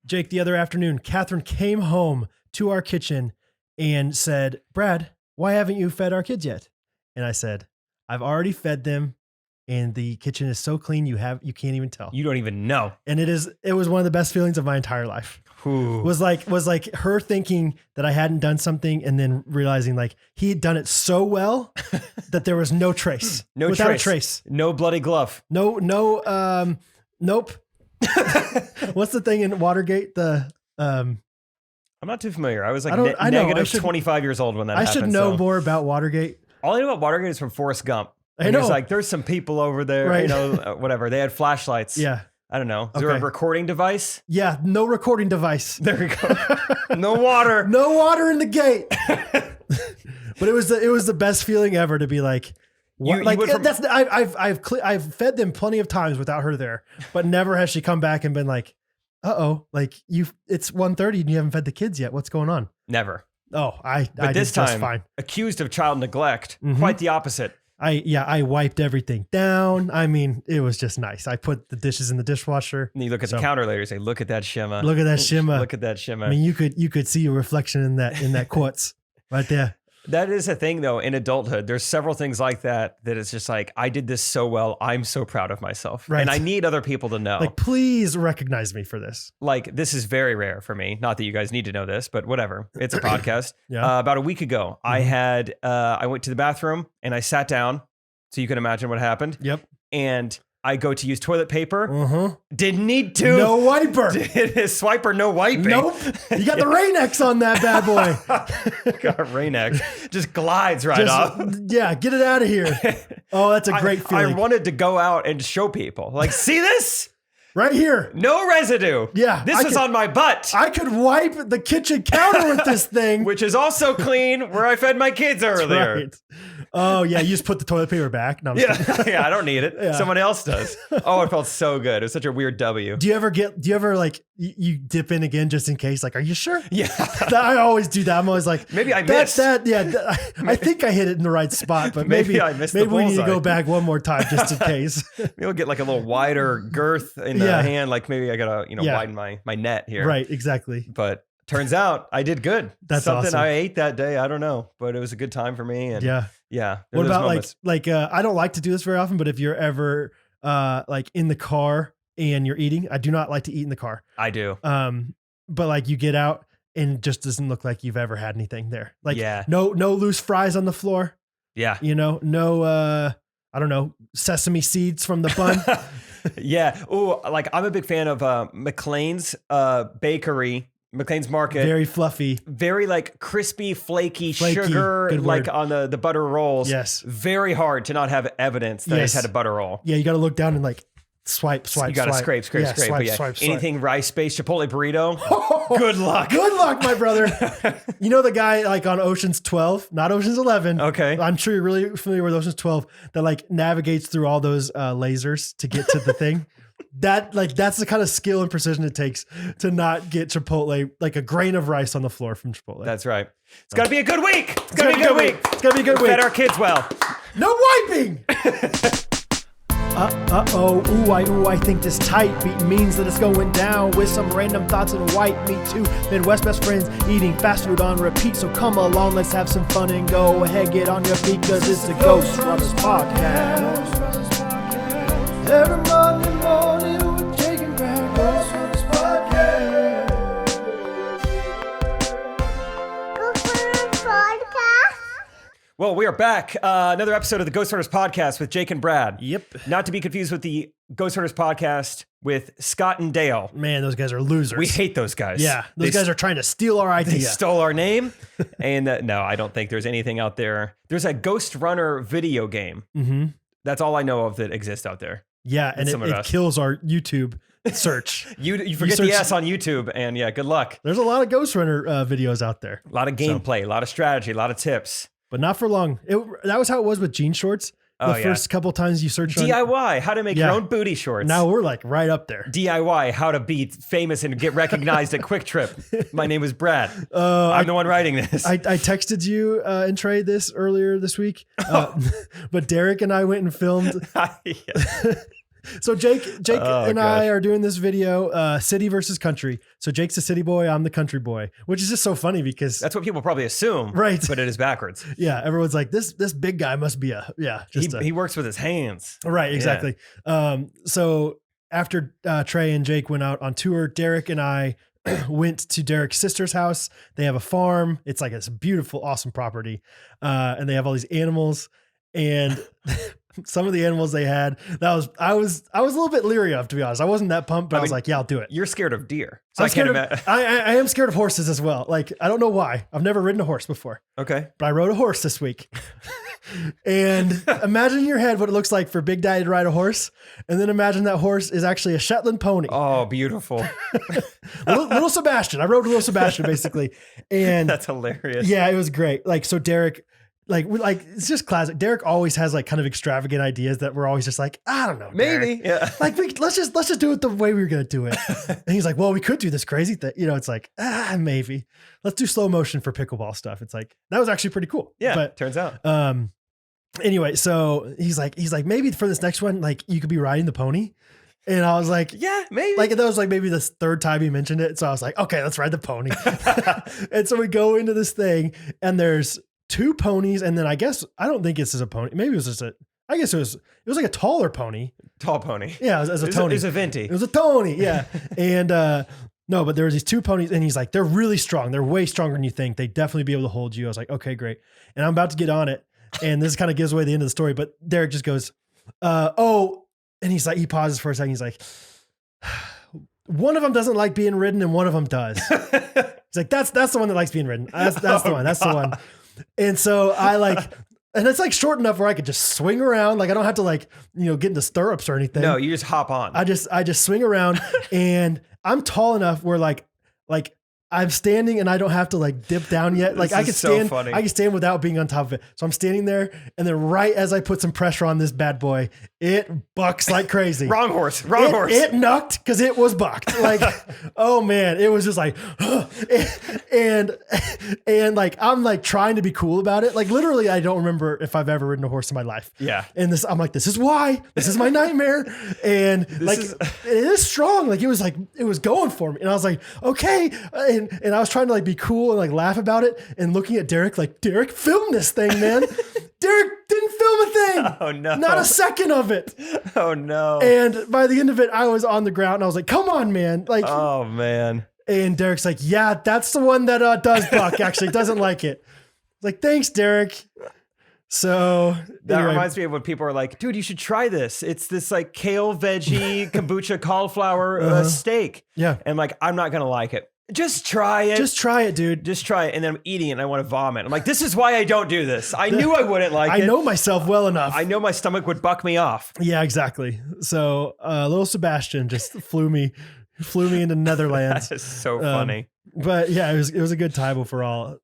Jake, the other afternoon, Catherine came home to our kitchen and said, Brad, why haven't you fed our kids yet? And I said, I've already fed them and the kitchen is so clean you can't even tell. You don't even know. And it was one of the best feelings of my entire life. Ooh. Was like her thinking that I hadn't done something and then realizing like he had done it so well that there was no trace. Without a trace. No bloody glove. Nope. What's the thing in Watergate? I'm not too familiar. I was like negative 25 years old when that happened. I should know more about Watergate. All I know about Watergate is from Forrest Gump. I know. He's like, there's some people over there, right. Whatever. They had flashlights. Yeah. I don't know. Is there a recording device? Yeah, no recording device. There we go. No water. No water in the gate. But it was the best feeling ever to be like, I've fed them plenty of times without her there, but never has she come back and been like, like it's 1:30 and you haven't fed the kids yet. What's going on? Never. Oh, but this time, just fine. Accused of child neglect. Mm-hmm. Quite the opposite. I wiped everything down. I mean, it was just nice. I put the dishes in the dishwasher. And you look at the counter later and say, look at that shimmer. Look at that shimmer. Look at that shimmer. I mean, you could see a reflection in that quartz right there. That is a thing though in adulthood. There's several things like that it's just like, I did this so well. I'm so proud of myself. Right. And I need other people to know. Like, please recognize me for this. Like, this is very rare for me. Not that you guys need to know this, but whatever. It's a podcast. Yeah. About a week ago, I went to the bathroom and I sat down. So you can imagine what happened. Yep. And I go to use toilet paper. Uh-huh. Didn't need to. No wiper. Swiper, no wiping. Nope. You got the Rain-X on that bad boy. Got Rain-X. Just glides off. Yeah, get it out of here. Oh, that's a great feeling. I wanted to go out and show people. Like, see this? Right here. No residue. Yeah. This was on my butt. I could wipe the kitchen counter with this thing. Which is also clean where I fed my kids earlier. Right. Oh, yeah. You just put the toilet paper back. No, yeah, I don't need it. Yeah. Someone else does. Oh, it felt so good. It was such a weird W. Do you ever like, you dip in again just in case? Like, are you sure? Yeah. I always do that. I'm always like, maybe I missed. Yeah. I think I hit it in the right spot, but maybe I missed the bullseye. Maybe we need to go back one more time just in case. Maybe we'll get like a little wider girth in the hand. Like maybe I gotta, widen my net here. Right. Exactly. But turns out I did good. That's something awesome. I ate that day. I don't know, but it was a good time for me. And yeah. What about I don't like to do this very often, but if you're ever like in the car and you're eating, I do not like to eat in the car. I do. But like you get out and it just doesn't look like you've ever had anything there. Like no loose fries on the floor. Yeah. No I don't know, sesame seeds from the bun. Yeah. Oh, like I'm a big fan of McLean's bakery. McLean's Market. Very fluffy. Very like crispy, flaky sugar, like on the butter rolls. Yes. Very hard to not have evidence that it's had a butter roll. Yeah, you got to look down and like swipe. You got to scrape. Swipe. Anything rice-based Chipotle burrito, good luck. Good luck, my brother. You know the guy like on Ocean's 12, not Ocean's 11. Okay. I'm sure you're really familiar with Ocean's 12 that like navigates through all those lasers to get to the thing. That's the kind of skill and precision it takes to not get Chipotle, like a grain of rice on the floor from Chipotle. That's right. It's got to be a good week. It's got to be a good week. It's got to be a good week. Fed our kids well. No wiping. I think this tight beat means that it's going down with some random thoughts and white meat too. Midwest best friends eating fast food on repeat. So come along, let's have some fun and go ahead, get on your feet, cause it's the Ghostrunners podcast. Every Monday morning with Jake and Brad, Ghostrunners podcast. Ghostrunners podcast. Well, we are back. Another episode of the Ghostrunners podcast with Jake and Brad. Yep. Not to be confused with the Ghostrunners podcast with Scott and Dale. Man, those guys are losers. We hate those guys. Yeah, those guys are trying to steal our idea. They stole our name. And no, I don't think there's anything out there. There's a Ghostrunner video game. Mm-hmm. That's all I know of that exists out there. Yeah, and it kills our YouTube search. You forget the S on YouTube, and yeah, good luck. There's a lot of Ghostrunner videos out there. A lot of gameplay, a lot of strategy, a lot of tips. But not for long. That was how it was with jean shorts. The first couple times you searched DIY, how to make your own booty shorts. Now we're like right up there. DIY, how to be famous and get recognized at Quick Trip. My name is Brad. I'm the one writing this. I texted you and Trey this earlier this week, but Derek and I went and filmed. So Jake and gosh. I are doing this video, city versus country. So Jake's the city boy, I'm the country boy, which is just so funny because That's what people probably assume, Right. But it is backwards. yeah, everyone's like this big guy must be He works with his hands. right, exactly. So after Trey and Jake went out on tour, Derek and I went to Derek's sister's house. They have a farm. It's like it's a beautiful, awesome property, and they have all these animals. And some of the animals they had, I was a little bit leery of, to be honest. I wasn't that pumped, but I was like, yeah, I'll do it. You're scared of deer. So I can't imagine. I am scared of horses as well. Like, I don't know why. I've never ridden a horse before, Okay. but I rode a horse this week. And imagine in your head what it looks like for Big Daddy to ride a horse. And then imagine that horse is actually a Shetland pony. Oh, beautiful. Little Sebastian. I rode little Sebastian basically. And That's hilarious. yeah, it was great. Like, so Derek, like it's just classic. Derek always has like kind of extravagant ideas that we're always just like, I don't know, Maybe. Derek. Yeah. Like let's just do it the way we were gonna do it. And he's like, well, we could do this crazy thing. You know, it's like, maybe. Let's do slow motion for pickleball stuff. It's like that was actually pretty cool. Yeah. But Turns out. anyway, so he's like, maybe for this next one, like you could be riding the pony. And I was like, Yeah, maybe. like that was like maybe the third time he mentioned it. So I was like, okay, let's ride the pony. And so we go into this thing and there's two ponies. And then I don't think this is a pony. Maybe it was just it was like a taller pony. Tall pony. Yeah, it was a Tony. It was a Venti. It was a Tony. Yeah. And, no, but there was these two ponies and he's like, they're really strong. They're way stronger than you think. They'd definitely be able to hold you. I was like, okay, great. And I'm about to get on it. And this kind of gives away the end of the story, but Derek just goes, and he's like, he pauses for a second. He's like, one of them doesn't like being ridden and one of them does. He's like, that's the one that likes being ridden. That's the one. That's the one. And so I like, and it's like short enough where I could just swing around. Like I don't have to like, get into stirrups or anything. No, you just hop on. I just swing around and I'm tall enough where like I'm standing and I don't have to like dip down yet. Like This I is can so stand, funny. I can stand without being on top of it. So I'm standing there and then right as I put some pressure on this bad boy, it bucks like crazy. Wrong horse. It knucked because it was bucked. Like, oh man, it was just like, and like, I'm like trying to be cool about it. Like literally, I don't remember if I've ever ridden a horse in my life. Yeah. And I'm like, this is my nightmare. And like, it is strong. Like it was going for me. And I was like, okay. And I was trying to like be cool and like laugh about it and looking at Derek, like, Derek, film this thing, man. Derek didn't film a thing. Oh no. Not a second of it. Oh no. And by the end of it, I was on the ground and I was like, come on, man. Like, Oh man. and Derek's like, yeah, that's the one that does buck, actually doesn't like it. Like, thanks, Derek. So That anyway. reminds me of when people are like, dude, you should try this. It's this like kale, veggie, kombucha, cauliflower steak. Yeah. And like, I'm not going to like it. Just try it. Just try it, dude. Just try it. And then I'm eating it and I want to vomit. I'm like, this is why I don't do this. I knew I wouldn't like it. I know myself well enough. I know my stomach would buck me off. Yeah, exactly. So little Sebastian just flew me into Netherlands. That is so funny. But yeah, it was a good time overall.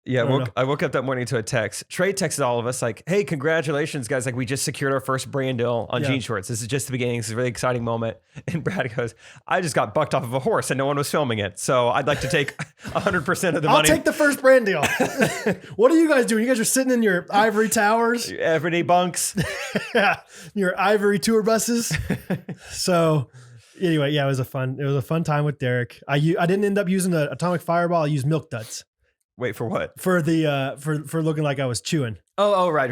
Yeah, I woke up that morning to a text. Trey texted all of us like, hey, congratulations, guys. Like, we just secured our first brand deal on jean shorts. This is just the beginning. This is a really exciting moment. And Brad goes, I just got bucked off of a horse and no one was filming it. So I'd like to take 100% of the I'll money. I'll take the first brand deal. What are you guys doing? You guys are sitting in your ivory towers? Everyday bunks. Yeah, your ivory tour buses. So anyway, yeah, it was a fun time with Derek. I didn't end up using the atomic fireball. I used milk duds. Wait, for what? For the for looking like I was chewing. Oh, right.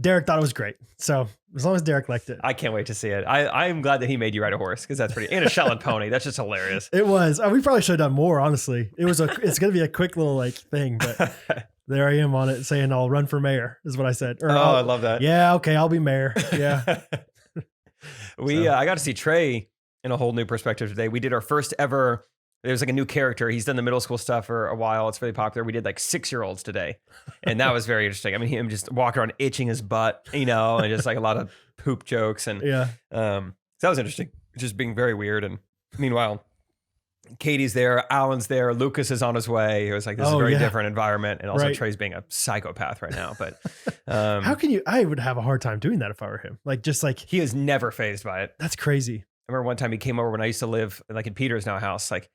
Derek thought it was great. So as long as Derek liked it. I can't wait to see it. I'm glad that he made you ride a horse because that's pretty, and a Shetland pony. That's just hilarious. It was. We probably should have done more, honestly. It's going to be a quick little like thing, but there I am on it saying I'll run for mayor is what I said. I love that. Yeah. Okay. I'll be mayor. Yeah. I got to see Trey in a whole new perspective today. We did our first ever. There's like a new character. He's done the middle school stuff for a while. It's really popular. We did like 6-year-olds today. And that was very interesting. I mean, him just walking around itching his butt, and just like a lot of poop jokes. And Yeah. So that was interesting. Just being very weird. And meanwhile, Katie's there, Alan's there, Lucas is on his way. It was like, this is a very different environment. And also Right. Trey's being a psychopath right now. But How can you? I would have a hard time doing that if I were him. Like, just like, he is never fazed by it. that's crazy. I remember one time he came over when I used to live like in Peter's now house. Like,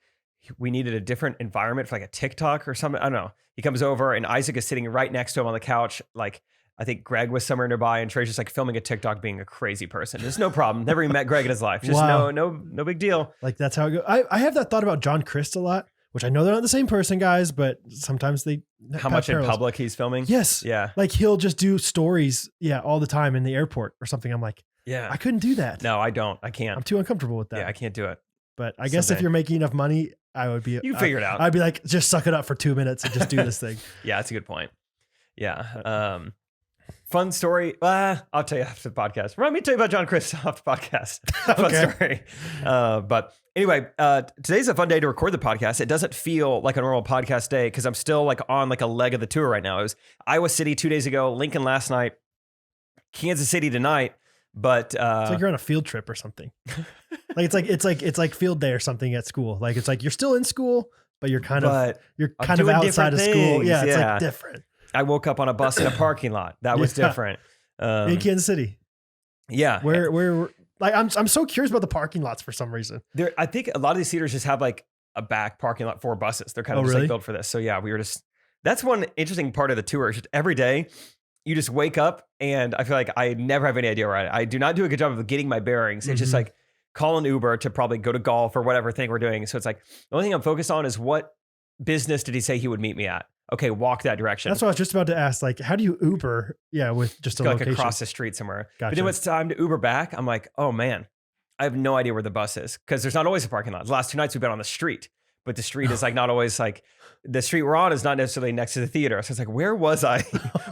we needed a different environment for like a TikTok or something. I don't know. He comes over and Isaac is sitting right next to him on the couch, like I think Greg was somewhere nearby, and Trey's just like filming a TikTok being a crazy person. There's no problem. Never even met Greg in his life. Just Wow. no big deal. Like that's how it goes. I have that thought about John Christ a lot, which I know they're not the same person, guys, but sometimes they How have much in parallels. public he's filming? Yes. Yeah. Like he'll just do stories, all the time in the airport or something. I'm like, Yeah. I couldn't do that. No, I don't. I can't. I'm too uncomfortable with that. Yeah, I can't do it. But I guess if Someday. you're making enough money, I would be. You can figure it out. I'd be like, just suck it up for 2 minutes and just do this thing. Yeah, that's a good point. Yeah. Fun story. I'll tell you after the podcast. Let me tell you about John Chris off the podcast. Fun Okay. story. But anyway, today's a fun day to record the podcast. It doesn't feel like a normal podcast day because I'm still like on like a leg of the tour right now. It was Iowa City 2 days ago, Lincoln last night, Kansas City tonight. But It's like you're on a field trip or something. Like it's like field day or something at school. Like it's like you're still in school, but you're kind of I'm doing outside of different school. things, Yeah, it's yeah. like different. I woke up on a bus in a parking lot. That was Yeah. different. In Kansas City. Yeah. Where like I'm so curious about the parking lots for some reason. I think a lot of these theaters just have like a back parking lot for buses. They're kind of Oh, just really? like built for this. So yeah, that's one interesting part of the tour. Is just every day you just wake up and I feel like I never have any idea where I do not do a good job of getting my bearings. It's just Mhm. like call an Uber to probably go to golf or whatever thing we're doing. So it's like the only thing I'm focused on is what business did he say he would meet me at? Okay, walk that direction. That's what I was just about to ask. Like, how do you Uber? Yeah, with just a Go, like location. across the street somewhere. But Gotcha. then when it's time to Uber back, I'm like, oh man, I have no idea where the bus is because there's not always a parking lot. The last 2 nights we've been on the street, but the street is like not always like the street we're on is not necessarily next to the theater. So it's like, where was I?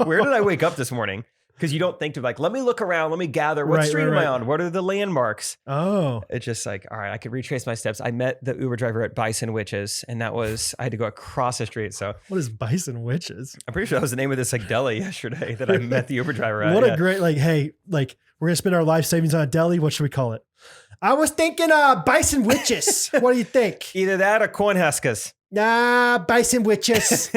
Where did I wake up this morning? Because you don't think to like, let me look around, let me gather. What Right, street right, am I right. on? What are the landmarks? Oh, It's just like, all right, I could retrace my steps. I met the Uber driver at Bison Witches, and that was I had to go across the street. So what is Bison Witches? I'm pretty sure that was the name of this like deli yesterday that I met the Uber driver at. What Yeah. a great hey, we're gonna spend our life savings on a deli. What should we call it? I was thinking Bison Witches. What do you think? Either that or Cornhuskers. Nah, Bison Witches.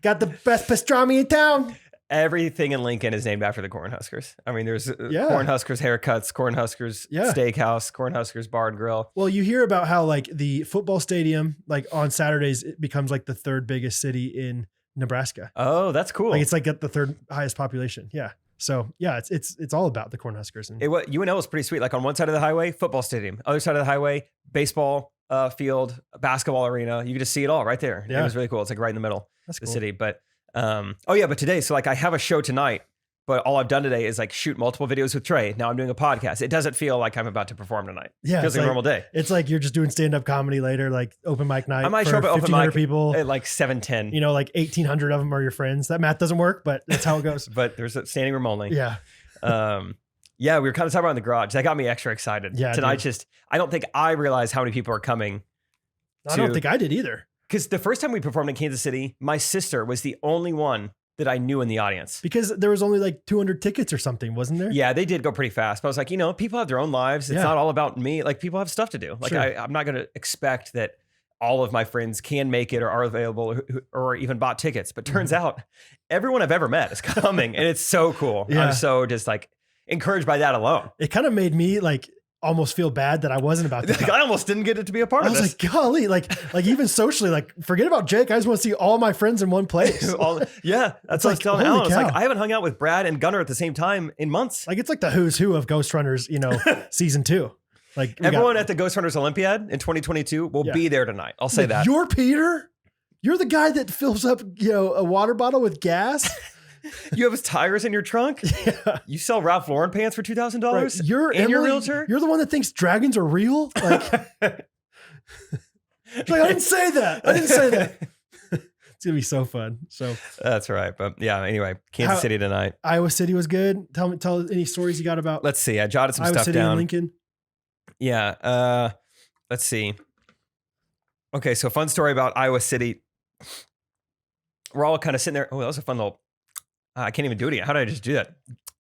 Got the best pastrami in town. Everything in Lincoln is named after the Cornhuskers. I mean, there's Yeah. Cornhuskers haircuts, Cornhuskers Yeah. steakhouse, Cornhuskers bar and grill. Well, you hear about how like the football stadium, like on Saturdays, it becomes like the third biggest city in Nebraska. Oh, that's cool. Like it's like at the third highest population. Yeah. So yeah, it's all about the Cornhuskers. And UNL was pretty sweet. Like on one side of the highway, football stadium. Other side of the highway, baseball field, basketball arena. You can just see it all right there. Yeah. It was really cool. It's like right in the middle that's of the cool. city. But but today, so like I have a show tonight, but all I've done today is like shoot multiple videos with Trey. Now I'm doing a podcast. It doesn't feel like I'm about to perform tonight. Yeah, It feels it's like a like- normal day. It's like you're just doing stand-up comedy later, like open mic night. I might for show up at open 1,500 mic people. at like 7:10. You know, like 1,800 of them are your friends. That math doesn't work, but that's how it goes. But there's a standing room only. Yeah. Yeah, we were kind of talking about in the garage. That got me extra excited. Yeah, Tonight, dude. I don't think I realized how many people are coming. I don't think I did either Because the first time we performed in Kansas City, my sister was the only one that I knew in the audience. because there was only like 200 tickets or something, wasn't there? Yeah, they did go pretty fast. But I was like, people have their own lives. It's Yeah. not all about me. Like, people have stuff to do. Like, Sure. I'm not going to expect that all of my friends can make it or are available or even bought tickets. But turns out everyone I've ever met is coming. And it's so cool. Yeah. I'm so just like encouraged by that alone. It kind of made me like almost feel bad that I wasn't about to Like, come. I almost didn't get it to be a part I of was this. like, golly, like even socially, like forget about Jake. I just want to see all my friends in one place. Yeah, that's what I was like, telling holy Alan. I was like, cow. I haven't hung out with Brad and Gunnar at the same time in months. Like it's like the who's who of Ghostrunners, season 2. Like we got- Everyone at the Ghostrunners Olympiad in 2022 will Yeah. be there tonight. I'll say like, that. You're Peter? You're the guy that fills up, a water bottle with gas? You have his tires in your trunk. Yeah. You sell Ralph Lauren pants for $2,000. Right. You're and your Emily? realtor. You're the one that thinks dragons are real? Like, it's like I didn't say that. I didn't say that. It's gonna be so fun. So That's right. But yeah, anyway, Kansas How- City tonight. Iowa City was good. Tell any stories you got about Let's see. I jotted some Iowa stuff City and down. Lincoln. Yeah. Let's see. Okay, so fun story about Iowa City. We're all kind of sitting there. Oh, that was a fun little. I can't even do it again. How did I just do that?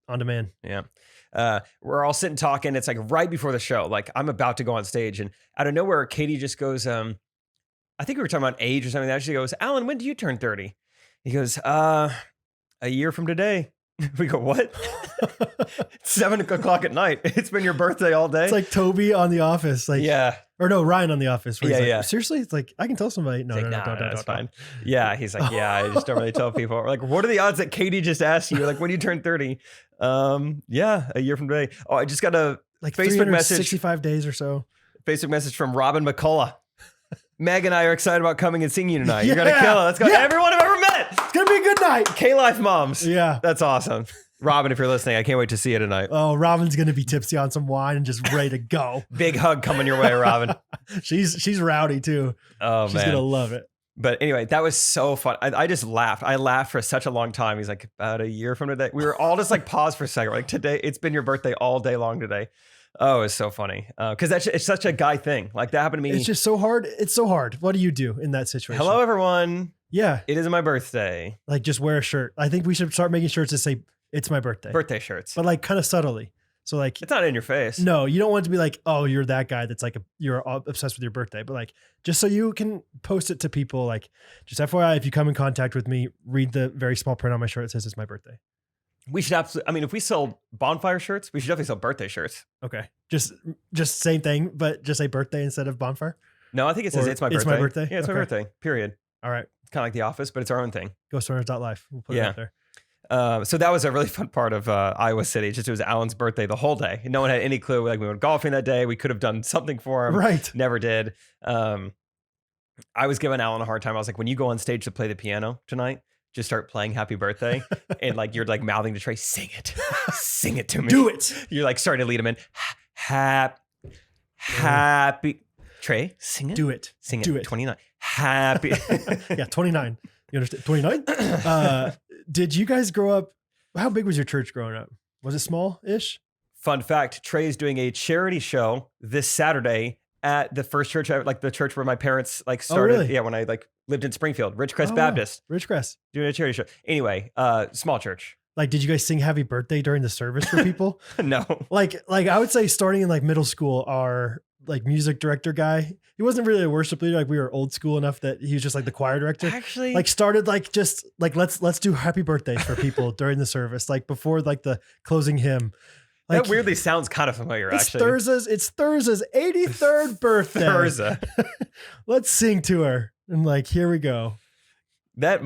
On demand. Yeah. We're all sitting talking. It's like right before the show. Like I'm about to go on stage, and out of nowhere, Katie just goes, I think we were talking about age or something. That she goes, Alan, when do you turn 30? He goes, a year from today. We go, what? It's 7 o'clock at night. It's been your birthday all day. It's like Toby on The Office. Like, yeah. Or no, Ryan on The Office. Where he's like, Yeah. seriously? It's like, I can tell somebody. No, Like, no, nah, don't. that's fine. Yeah. He's like, yeah, I just don't really tell people. We're like, what are the odds that Katie just asked you? Like, when you turn 30? Yeah, a year from today. Oh, I just got a Like Facebook message. 65 days or so. Facebook message from Robin McCullough. Meg and I are excited about coming and seeing you tonight. You're going to kill it. Let's go. Yeah. Everyone I've ever met. It's going to be a good night. K-Life moms. Yeah. That's awesome. Robin, if you're listening, I can't wait to see you tonight. Oh, Robin's going to be tipsy on some wine and just ready to go. Big hug coming your way, Robin. She's rowdy too. Oh, She's man. going to love it. But anyway, that was so fun. I just laughed. I laughed for such a long time. He's like, about a year from today. We were all just like paused for a second. We're like, today, it's been your birthday all day long today. Oh, it's so funny. Because it's such a guy thing. Like that happened to me. It's just so hard. It's so hard. What do you do in that situation? Hello, everyone. Yeah. It is my birthday. Like just wear a shirt. I think we should start making shirts that say it's my birthday. Birthday shirts. But like kind of subtly. So like, It's not in your face. no, you don't want it to be like, oh, you're that guy that's like, you're obsessed with your birthday. But like, just so you can post it to people, like just FYI, if you come in contact with me, read the very small print on my shirt that says it's my birthday. We should absolutely, I mean, if we sell bonfire shirts, we should definitely sell birthday shirts. Okay. Just same thing, but just say birthday instead of bonfire. No, I think it says Or it's my birthday. it's my birthday? Yeah, it's my Okay. birthday, period. All right. It's kind of like The Office, but it's our own thing. Ghostrunners.life. We'll put it Yeah. out there. So that was a really fun part of Iowa City. Just it was Alan's birthday the whole day. No one had any clue. Like we went golfing that day. We could have done something for him. Right. Never did. I was giving Alan a hard time. I was like, when you go on stage to play the piano tonight, just start playing Happy Birthday. And like you're like mouthing to Trey, sing it. Sing it to me. Do it. You're like starting to lead him in. Happy. Trey, sing it. Do it. Sing it. Do it. 29. Happy. Yeah, 29. You understand? 29? Did you guys grow up? How big was your church growing up? Was it small-ish? Fun fact, Trey is doing a charity show this Saturday at the first church, like the church where my parents like started. really? Yeah, when I like lived in Springfield, Ridgecrest Oh, wow. Baptist, Ridgecrest. doing a charity show. Anyway, small church. Like, did you guys sing Happy Birthday during the service for people? No. like I would say starting in like middle school, our like music director guy, he wasn't really a worship leader. Like we were old school enough that he was just like the choir director. Actually, Like started like just like let's do happy birthdays for people during the service, like before like the closing hymn. Like that weirdly sounds kind of familiar, it's actually. Thursday's 83rd birthday. Thursday. Let's sing to her. And like, here we go. That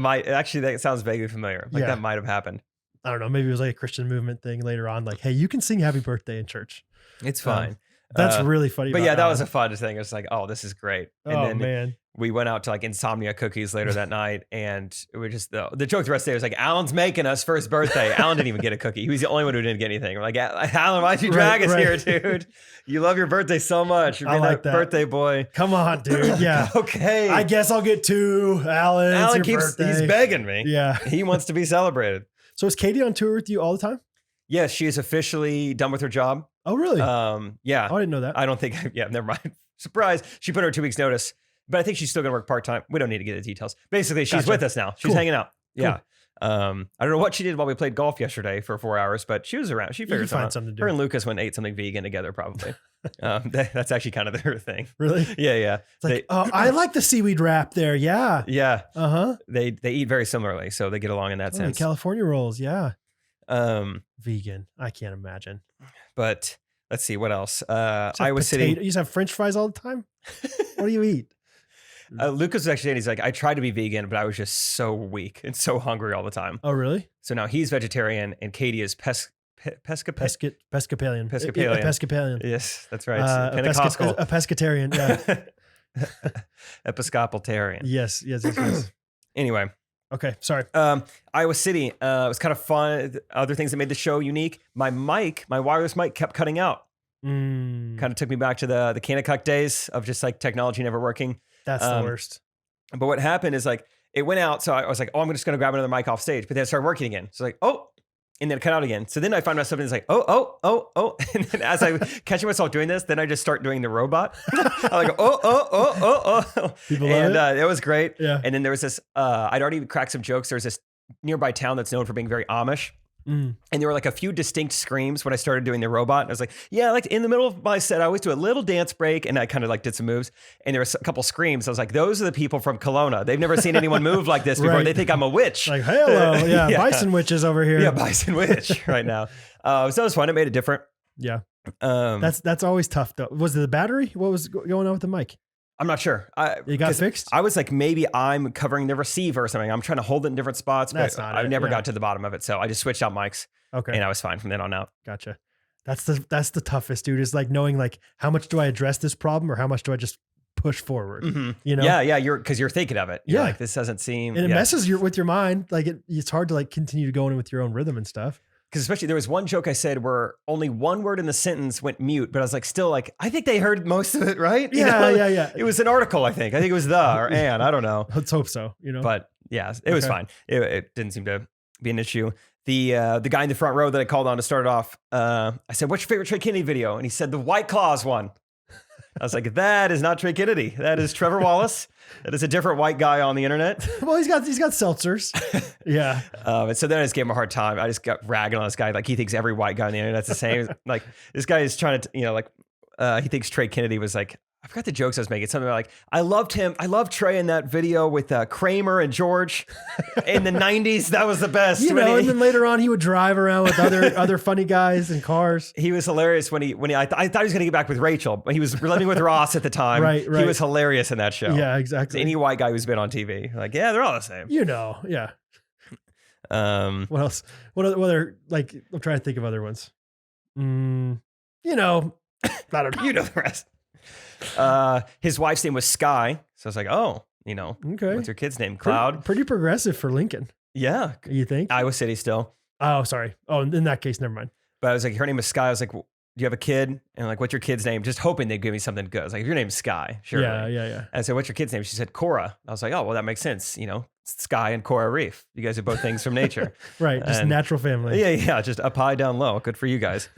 sounds vaguely familiar. Like Yeah. that might have happened. I don't know. Maybe it was like a Christian movement thing later on. Like, hey, you can sing happy birthday in church. It's fine. That's really funny. But about yeah, that was Alan. a fun thing. It was like, oh, this is great. And Oh then man. we went out to like insomnia cookies later that night, and it was just the joke the rest of the day was like, Alan's making us for his birthday. Alan didn't even get a cookie. He was the only one who didn't get anything. We're like, Alan, why'd you drag us here, dude? You love your birthday so much. You're I being like that. birthday boy. Come on, dude. Yeah. Okay. I guess I'll get two. Alan, Alan it's your birthday. he's begging me. Yeah. He wants to be celebrated. So is Katie on tour with you all the time? Yes, she is officially done with her job. Oh, really? Yeah. I didn't know that. I don't think, yeah, never mind. Surprise. She put her 2 weeks notice, but I think she's still going to work part-time. We don't need to get the details. Basically, she's Gotcha. with us now. She's Cool. hanging out. Yeah. I don't know what she did while we played golf yesterday for 4 hours, but she was around. She You can figured find out. something to do. Her and Lucas went and ate something vegan together, probably. That's actually kind of their thing. Really? Yeah, yeah. It's like, oh, I like the seaweed wrap there. Yeah. Yeah. Uh-huh. They eat very similarly, so they get along in that Oh, sense. California rolls. Yeah. Um, Vegan. I can't imagine. but let's see what else. Just have Iowa City. You just have French fries all the time? What do you eat? Lucas was actually saying, he's like, I tried to be vegan, but I was just so weak and so hungry all the time. Oh, really? So now he's vegetarian, and Katie is pescapalian. Pescatarian. Pescatarian. Pescatarian. Yes, that's right. A Pentecostal. pescatarian. Yeah. Episcopalitarian. Yes. Anyway, Okay. Sorry. Iowa City. It was kind of fun. Other things that made the show unique. My wireless mic kept cutting out. Kind of took me back to the Kanakuk days of just like technology never working. That's the worst. But what happened is like it went out. So I was like, oh, I'm just going to grab another mic off stage. But then it started working again. So like, oh, and then it cut out again. So then I find myself and it's like, oh. And then as I catching myself doing this, then I just start doing the robot. I'm like, oh. People love And it was great. Yeah. And then there was this, I'd already cracked some jokes. There's this nearby town that's known for being very Amish. Mm. And there were like a few distinct screams when I started doing the robot. I was like, yeah, like in the middle of my set, I always do a little dance break, and I kind of like did some moves. And there was a couple screams. I was like, those are the people from Kelowna. They've never seen anyone move like this before. Right. They think I'm a witch. Like, hello, yeah, bison witches over here. Yeah, bison witch right now. So it was fun. It made it different. Yeah. Um, That's always tough though. Was it the battery? What was going on with the mic? I'm not sure. It got 'cause fixed? I was like, maybe I'm covering the receiver or something. I'm trying to hold it in different spots, That's but not I it, never yeah. got to the bottom of it. So I just switched out mics, Okay. and I was fine from then on out. Gotcha. That's the toughest, dude, is like knowing like how much do I address this problem or how much do I just push forward? Mm-hmm. You know? Yeah, because you're thinking of it. You're Yeah. like, this doesn't seem. And it yeah. messes with your mind. Like it's hard to like continue to go in with your own rhythm and stuff. Because especially there was one joke I said where only one word in the sentence went mute, but I was like, still like, I think they heard most of it, right? You know? Yeah. It was an article, I think. I think it was the or and, I don't know. Let's hope so, you know? But yeah, it was Okay. fine. It didn't seem to be an issue. The guy in the front row that I called on to start it off, I said, what's your favorite Trey Kennedy video? And he said, the White Claws one. I was like, that is not Trey Kennedy. That is Trevor Wallace. That is a different white guy on the internet. Well, he's got seltzers. Yeah. And so then I just gave him a hard time. I just got ragging on this guy. Like he thinks every white guy on the internet's the same. Like this guy is trying to, he thinks Trey Kennedy was like, I forgot the jokes I was making. Something like, I loved him. I loved Trey in that video with Kramer and George in the 90s. That was the best. You know, and then later on he would drive around with other funny guys in cars. He was hilarious when I thought he was going to get back with Rachel, but he was living with Ross at the time. Right. He was hilarious in that show. Yeah, exactly. Any white guy who's been on TV. Like, yeah, they're all the same. You know, yeah. What else? What other, like, I'm trying to think of other ones. You know, I don't know. You know the rest. His wife's name was Sky. So I was like, oh, Okay. what's your kid's name? Cloud. Pretty progressive for Lincoln, Yeah. you think? Iowa City still. Oh, sorry. Oh, in that case, never mind. But I was like, her name is Sky. I was like, do you have a kid? And like, what's your kid's name? Just hoping they'd give me something good. I was like, if your name's Sky, sure. Yeah. And I said, what's your kid's name? She said, Cora. I was like, oh, well, that makes sense. Sky and Cora Reef. You guys are both things from nature. Right. Just And- natural family. Yeah. Just up high, down low. Good for you guys.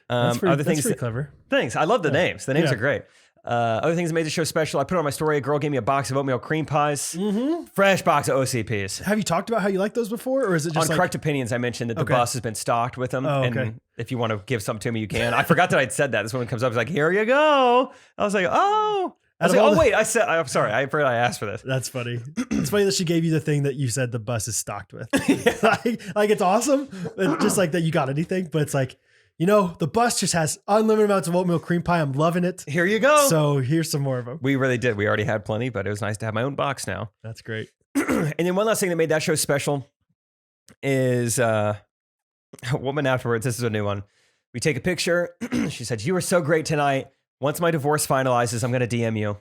That's Other things. pretty clever. Thanks. I love the names. The names Yeah. are great. Other things that made the show special. I put on my story. A girl gave me a box of oatmeal cream pies. Mm-hmm. Fresh box of OCPs. Have you talked about how you like those before, or is it On just like, Correct Opinions, I mentioned that the Okay. bus has been stocked with them. Oh, okay. And if you want to give something to me, you can. I forgot that I'd said that. This one comes up. It's like, here you go. I was like, oh. I was Out of like, all oh, the- wait. I'm sorry. I forgot I asked for this. That's funny. It's funny that she gave you the thing that you said the bus is stocked with. like it's awesome. It's just like that you got anything, but it's like, the bus just has unlimited amounts of oatmeal cream pie. I'm loving it. Here you go. So here's some more of them. We really did. We already had plenty, but it was nice to have my own box now. That's great. And then one last thing that made that show special is a woman afterwards. This is a new one. We take a picture. She said, you were so great tonight. Once my divorce finalizes, I'm going to DM you.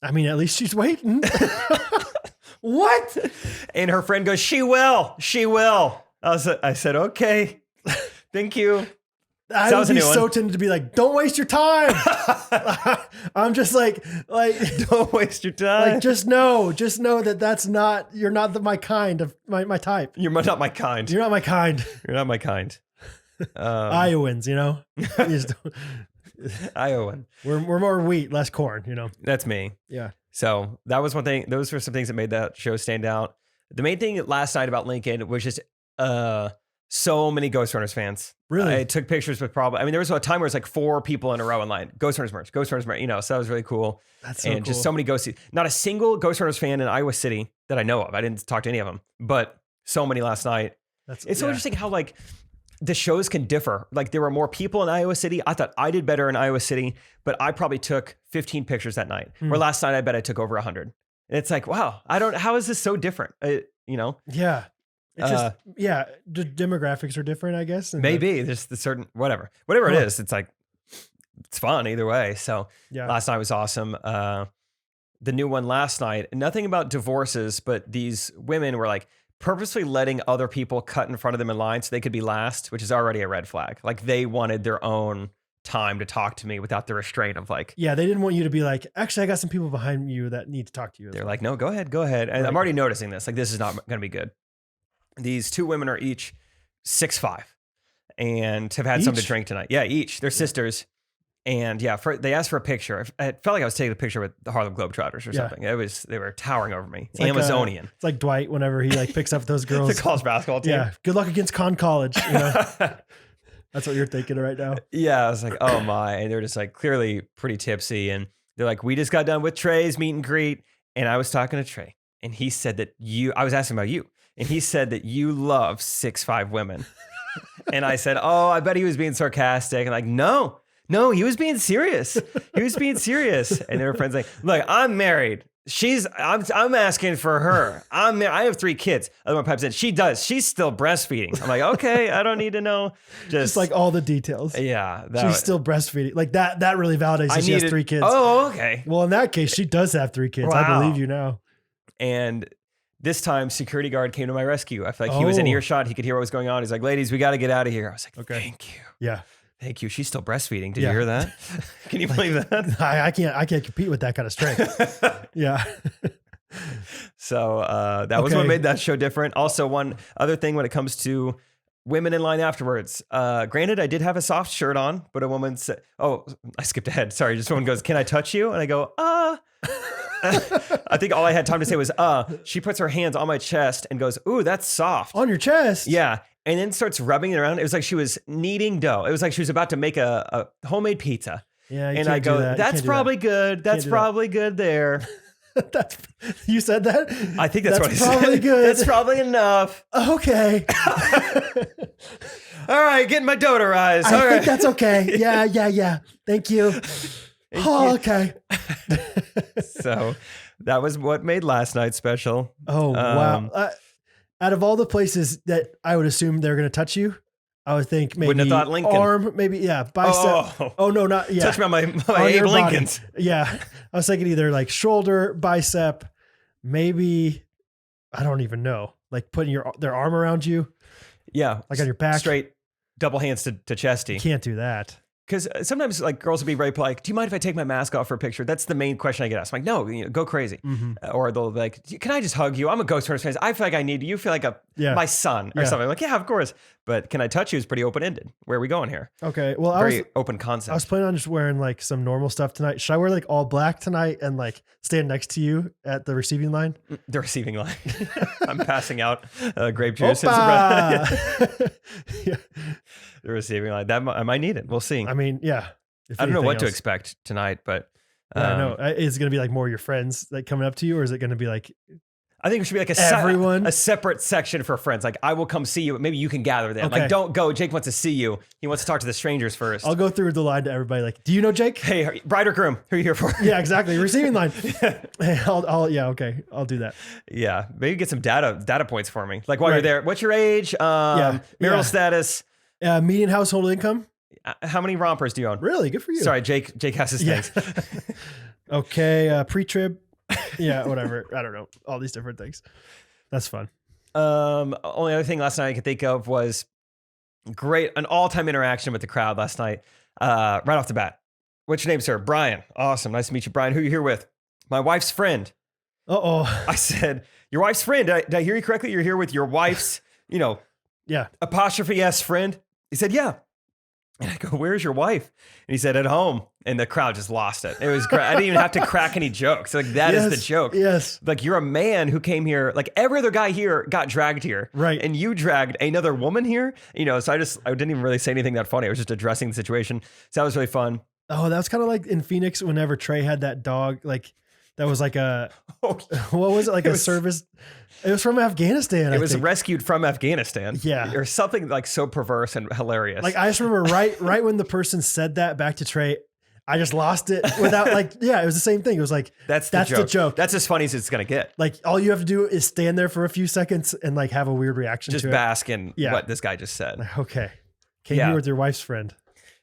I mean, at least she's waiting. What? And her friend goes, she will. I said, okay. Thank you. I that would was a be new so one. tempted to be like, don't waste your time. I'm just like, Don't waste your time. just know that you're not my kind of my type. You're not my kind. You're not my kind. You're not my kind. Iowans, You just don't- Iowan. we're more wheat, less corn, That's me. Yeah. So that was one thing. Those were some things that made that show stand out. The main thing last night about Lincoln was just so many Ghostrunners fans. Really? I took pictures with there was a time where it's like 4 people in a row in line. Ghostrunners merch, so that was really cool. That's so and cool. just so many Ghosties. Not a single Ghostrunners fan in Iowa City that I know of. I didn't talk to any of them, but so many last night. It's so interesting how like the shows can differ. Like there were more people in Iowa City. I thought I did better in Iowa City, but I probably took 15 pictures that night. Where last night I bet I took over 100. And it's like, wow, how is this so different? Yeah. It's just, the demographics are different, I guess. And Maybe there's the certain, whatever it is. It's like, it's fun either way. So last night was awesome. The new one last night, nothing about divorces, but these women were like purposely letting other people cut in front of them in line so they could be last, which is already a red flag. Like they wanted their own time to talk to me without the restraint of like, they didn't want you to be like, actually, I got some people behind you that need to talk to you. they're like, no, go ahead. And Right. I'm already noticing this. Like, this is not going to be good. These 2 women are each 6'5" and have had something to Each? drink tonight. Yeah, each. They're sisters. And yeah, they asked for a picture. It felt like I was taking a picture with the Harlem Globetrotters or something. They were towering over me. It's like, Amazonian. it's like Dwight whenever he like picks up those girls. The college basketball team. Yeah. Good luck against College. You know? That's what you're thinking right now. Yeah, I was like, oh my. And they're just like clearly pretty tipsy. And they're like, we just got done with Trey's meet and greet. And I was talking to Trey. And he said that I was asking about you. And he said that you love 6'5" women. And I said, oh, I bet he was being sarcastic. And like, no, he was being serious. He was being serious. And their friends like, look, I'm married. I'm asking for her. I have 3 kids. Other one pipes in. She does. She's still breastfeeding. I'm like, okay, I don't need to know. Just like all the details. Yeah. She's still breastfeeding. Like that really validates that she has 3 kids. Oh, okay. Well, in that case, she does have 3 kids. Wow. I believe you now. And this time, security guard came to my rescue. I felt like he was in earshot. He could hear what was going on. He's like, ladies, we got to get out of here. I was like, okay. Thank you. Yeah. Thank you. She's still breastfeeding. Did you hear that? Can you believe that? I can't compete with that kind of strength. Yeah. So that was what made that show different. Also, one other thing when it comes to women in line afterwards. Granted, I did have a soft shirt on, but a woman said, oh, I skipped ahead. Sorry. Just one goes, can I touch you? And I go, I think all I had time to say was, she puts her hands on my chest and goes, ooh, that's soft. On your chest? Yeah. And then starts rubbing it around. It was like she was kneading dough. It was like she was about to make a homemade pizza. Yeah. And I go, that's probably good. That's probably good there. You said that? I think that's what he said. That's probably good. That's probably enough. Okay. All right, getting my dough to rise. I think that's okay. Yeah. Thank you. Okay. So that was what made last night special. Oh, wow. Out of all the places that I would assume they're going to touch you, I would think maybe wouldn't have thought Lincoln. Arm, maybe, bicep. Oh no, not, touch me on my Abe Lincolns. Yeah. I was thinking either like shoulder, bicep, maybe, I don't even know, like putting their arm around you. Yeah. Like on your back. Straight double hands to chesty. You can't do that. Because sometimes like girls will be very polite. Do you mind if I take my mask off for a picture? That's the main question I get asked. I'm like, no, go crazy. Mm-hmm. Or they'll be like, can I just hug you? I'm a Ghostrunners fan. I feel like I need you. You feel like my son or something. I'm like, yeah, of course. But can I touch you is pretty open-ended. Where are we going here? Okay. Well, very open concept. I was planning on just wearing like some normal stuff tonight. Should I wear like all black tonight and like stand next to you at the receiving line? The receiving line. I'm passing out grape juice. Yeah. The receiving line. That I might need it. We'll see. I mean, yeah. I don't know what to expect tonight, but I know. Is it going to be like more your friends like coming up to you, or is it going to be like? I think it should be like a separate section for friends. Like I will come see you, but maybe you can gather them. Okay. Like don't go. Jake wants to see you. He wants to talk to the strangers first. I'll go through the line to everybody. Like, do you know Jake? Hey, bride or groom? Who are you here for? Yeah, exactly. Receiving line. Hey, okay. I'll do that. Yeah, maybe get some data points for me. Like while you're there, what's your age? Marital status. Median household income. How many rompers do you own? Really? Good for you. Sorry, Jake has his things. Okay. Pre-trib. Yeah, whatever. I don't know. All these different things. That's fun. Only other thing last night I could think of was an all-time interaction with the crowd last night. Right off the bat. What's your name, sir? Brian. Awesome. Nice to meet you, Brian. Who are you here with? My wife's friend. Uh-oh. I said, your wife's friend. Did I hear you correctly? You're here with your wife's, apostrophe S friend? He said, yeah. And I go, where's your wife? And he said, at home. And the crowd just lost it. It was great. I didn't even have to crack any jokes. Like that is the joke. Yes. Like you're a man who came here. Like every other guy here got dragged here. Right. And you dragged another woman here. So I didn't even really say anything that funny. I was just addressing the situation. So that was really fun. Oh, that was kind of like in Phoenix whenever Trey had that dog. Like that was like what was it? Like a service. It was from Afghanistan. It was rescued from Afghanistan. Yeah. Or something like so perverse and hilarious. Like I just remember right when the person said that back to Trey, I just lost it without it was the same thing. It was like, that's the joke. That's as funny as it's going to get. Like all you have to do is stand there for a few seconds and like have a weird reaction to it. Just bask in what this guy just said. Okay. Came here with your wife's friend.